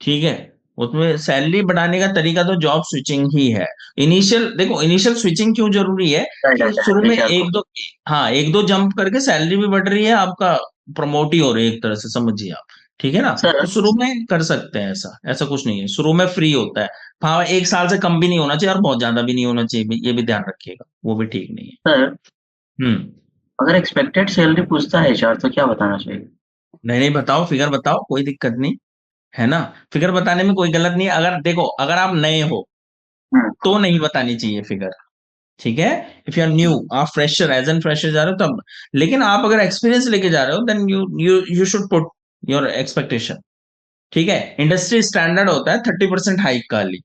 ठीक है, उसमें सैलरी बढ़ाने का तरीका तो जॉब स्विचिंग ही है। इनिशियल, देखो, इनिशियल स्विचिंग क्यों जरूरी है कि शुरू में एक दो, हाँ, एक दो जंप करके सैलरी भी बढ़ रही है, आपका प्रमोट ही हो रही है एक तरह से, समझिए आप। ठीक है ना, तो शुरू में कर सकते हैं, ऐसा ऐसा कुछ नहीं है, शुरू में फ्री होता है। हाँ, 1 साल से कम भी नहीं होना चाहिए और बहुत ज्यादा भी नहीं होना चाहिए, ये भी ध्यान रखिएगा, वो भी ठीक नहीं है। सर हम्म, अगर एक्सपेक्टेड सैलरी पूछता है एचआर तो क्या बताना चाहिए? नहीं बताओ, फिगर बताओ, कोई दिक्कत नहीं है ना, फिगर बताने में कोई गलत नहीं है। अगर देखो, अगर आप नए हो तो नहीं बतानी चाहिए फिगर। ठीक है, इफ यू आर न्यू, आप फ्रेशर, एज एन फ्रेशर जा रहे हो तब। लेकिन आप अगर एक्सपीरियंस लेके जा रहे हो, then you should put your expectation. ठीक है, इंडस्ट्री स्टैंडर्ड होता है 30% हाइक का ली।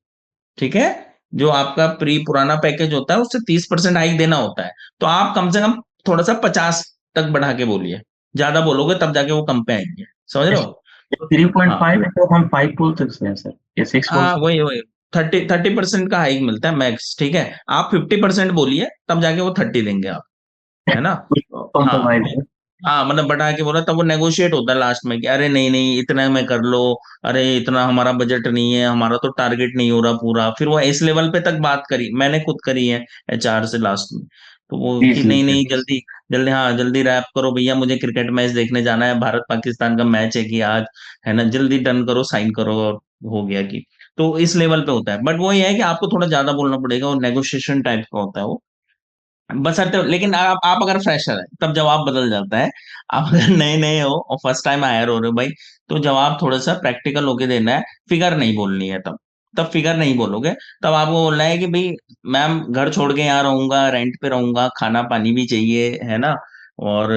ठीक है, जो आपका पुराना पैकेज होता है उससे 30% हाइक देना होता है, तो आप कम से कम थोड़ा सा 50 तक बढ़ा के बोलिए, ज्यादा बोलोगे तब जाके वो कम पे आएंगे, समझ रहे हो। 3.5 है तो हम 5 बोल सकते हैं सर, या 6 बोल हाँ, सकते वही 30% का हाइक मिलता है मैक्स। ठीक है, आप 50% बोलिए, तब जाके वो 30 देंगे आप। है ना। हाँ कॉम्प्रोमाइज है। हाँ, मतलब बढ़ा के बोला तब वो नेगोशिएट होता है लास्ट में कि अरे नहीं नहीं इतना में कर लो, अरे इतना हमारा बजट नहीं है, हमारा तो टारगेट नहीं हो रहा पूरा। फिर वो इस लेवल पे तक बात करी, मैंने खुद करी है एचआर से लास्ट में। तो वो जी कि जी नहीं जी। नहीं जल्दी जल्दी, हाँ जल्दी रैप करो भैया, मुझे क्रिकेट मैच देखने जाना है, भारत पाकिस्तान का मैच है कि आज, है ना, जल्दी डन करो, साइन करो और हो गया कि। तो इस लेवल पे होता है, बट वो ये है कि आपको थोड़ा ज्यादा बोलना पड़ेगा, वो नेगोशिएशन टाइप का होता है वो। बशर्ते, लेकिन आप अगर फ्रेशर है तब जवाब बदल जाता है। आप अगर नए नए हो और फर्स्ट टाइम हायर हो रहे हो भाई, तो जवाब थोड़ा सा प्रैक्टिकल होके देना है, फिगर नहीं बोलनी है तब। तब फिगर नहीं बोलोगे, तब आपको बोलना है कि भाई मैम घर छोड़ के यहाँ रहूंगा, रेंट पे रहूंगा, खाना पानी भी चाहिए, है ना, और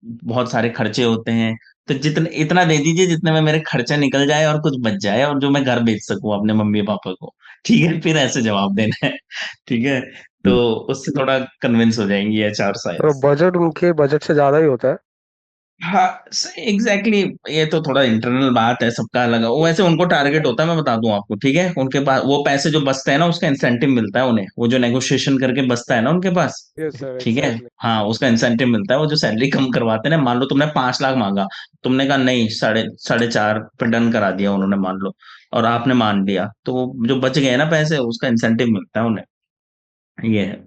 बहुत सारे खर्चे होते हैं। तो जितने इतना दे दीजिए जितने में मेरे खर्चा निकल जाए और कुछ बच जाए और जो मैं घर बेच सकूं अपने मम्मी पापा को। ठीक है, फिर ऐसे जवाब देना है। ठीक है, तो उससे थोड़ा कन्विंस हो जाएंगी एचआर शायद तो से। बजट उनके बजट से ज्यादा ही होता है। हाँ सही, एग्जैक्टली। ये तो थोड़ा इंटरनल बात है, सबका अलग है। वो वैसे उनको टारगेट होता है, मैं बता दूं आपको, ठीक है, उनके पास वो पैसे जो बचते हैं ना उसका इंसेंटिव मिलता है उन्हें, वो जो नेगोशिएशन करके बचता है ना उनके पास। यस सर, ठीक है, एग्जैक्टली। हाँ उसका इंसेंटिव मिलता है, वो जो सैलरी कम करवाते हैं ना, मान लो तुमने 5 लाख मांगा, तुमने कहा नहीं, साढ़े साढ़े चार पे डन करा दिया उन्होंने, मान लो, और आपने मान लिया, तो वो जो बच गए ना पैसे, उसका इंसेंटिव मिलता है उन्हें। ये है।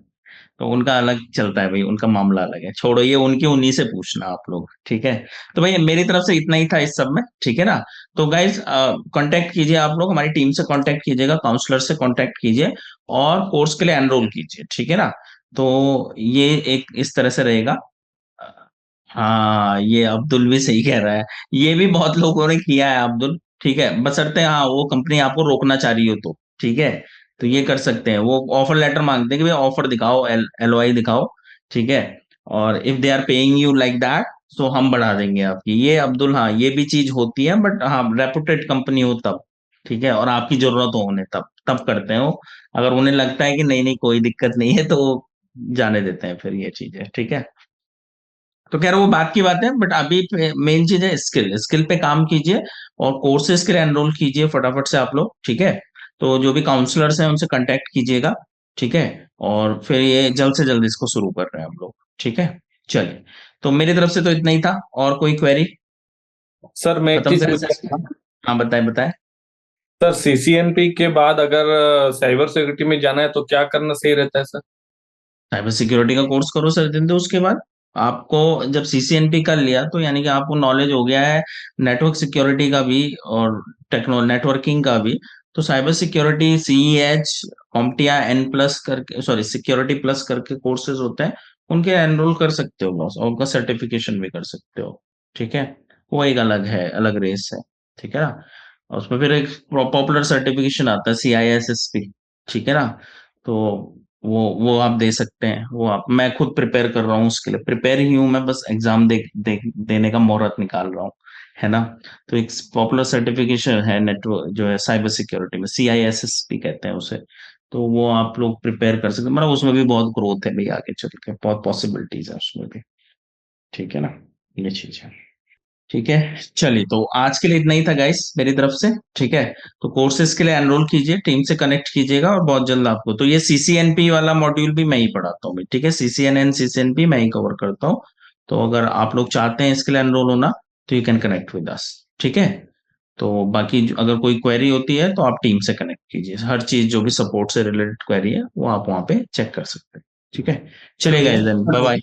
तो उनका अलग चलता है भाई, उनका मामला अलग है, छोड़ो ये उनकी, उन्हीं से पूछना आप लोग। ठीक है, तो भाई मेरी तरफ से इतना ही था इस सब में, ठीक है ना। तो गाइज कांटेक्ट कीजिए, आप लोग हमारी टीम से कांटेक्ट कीजिएगा, काउंसलर से कांटेक्ट कीजिए, और कोर्स के लिए एनरोल कीजिए, ठीक है ना। तो ये एक इस तरह से रहेगा। हाँ, ये अब्दुल भी सही कह रहा है, ये भी बहुत लोगों ने किया है अब्दुल। ठीक है, बशर्ते हाँ वो कंपनी आपको रोकना चाह रही हो तो, ठीक है, तो ये कर सकते हैं, वो ऑफर लेटर मांगते हैं कि भाई ऑफर दिखाओ, एलओआई दिखाओ। ठीक है, और if they are paying you like that, तो हम बढ़ा देंगे आपकी। ये अब्दुल, हाँ ये भी चीज होती है, बट हाँ रेपुटेड कंपनी हो तब, ठीक है, और आपकी जरूरत हो उन्हें, तब तब करते हैं वो। अगर उन्हें लगता है कि नहीं नहीं कोई दिक्कत नहीं है, तो वो जाने देते हैं फिर ये चीजें। ठीक है, तो कह रहे वो बात की बात है, बट अभी मेन चीज है स्किल, स्किल पे काम कीजिए, और कोर्सेज के लिए एनरोल कीजिए फटाफट से आप लोग। ठीक है, तो जो भी काउंसलर्स हैं उनसे कांटेक्ट कीजिएगा। ठीक है, और फिर ये जल्द से जल्द इसको शुरू कर रहे हैं हम लोग। ठीक है, चलिए, तो मेरी तरफ से तो इतना ही था, और कोई क्वेरी सर मैं एक खत्म चीज करें? हाँ बताए बताए। सर सीसीएनपी के बाद अगर साइबर सिक्योरिटी में जाना है तो क्या करना सही रहता है सर? साइबर सिक्योरिटी का कोर्स करो सर जिंदे, उसके बाद आपको जब सीसीएनपी कर लिया तो यानी कि आपको नॉलेज हो गया है नेटवर्क सिक्योरिटी का भी, और टेक्नो नेटवर्किंग का भी। तो साइबर सिक्योरिटी सीईएच, कॉम्प्टिया एन प्लस करके, सॉरी सिक्योरिटी प्लस करके कोर्सेज होते हैं, उनके एनरोल कर सकते हो बॉस, और उनका सर्टिफिकेशन भी कर सकते हो। ठीक है, वो एक अलग है, अलग रेस है। ठीक है ना, और उसमें फिर एक पॉपुलर सर्टिफिकेशन आता है CISSP। ठीक है ना, तो वो आप दे सकते हैं, वो आप, मैं खुद प्रिपेयर कर रहा हूँ उसके लिए, प्रिपेयर ही हूँ मैं, बस एग्जाम देने का मुहूर्त निकाल रहा हूँ, है ना। तो एक पॉपुलर सर्टिफिकेशन है नेटवर्क जो है साइबर सिक्योरिटी में, CISSP कहते हैं उसे। तो वो आप लोग प्रिपेयर कर सकते हैं, मतलब उसमें भी बहुत ग्रोथ है भाई, आगे चल के बहुत पॉसिबिलिटीज है उसमें भी। ठीक है ना, ये चीज है। ठीक है, चलिए, तो आज के लिए इतना ही था गाइस मेरी तरफ से। ठीक है, तो कोर्सेज के लिए एनरोल कीजिए, टीम से कनेक्ट कीजिएगा, और बहुत जल्द आपको, तो ये CCNP वाला मॉड्यूल भी मैं ही पढ़ाता हूँ, ठीक है, CCNN CCNP मैं ही कवर करता हूँ। तो अगर आप लोग चाहते हैं इसके लिए एनरोल होना, तो यू कैन कनेक्ट विद अस। ठीक है, तो बाकी अगर कोई क्वेरी होती है तो आप टीम से कनेक्ट कीजिए, हर चीज जो भी सपोर्ट से रिलेटेड क्वेरी है वो आप वहाँ पे चेक कर सकते हैं। ठीक है, चलिए गाइस, देन बाय बाय।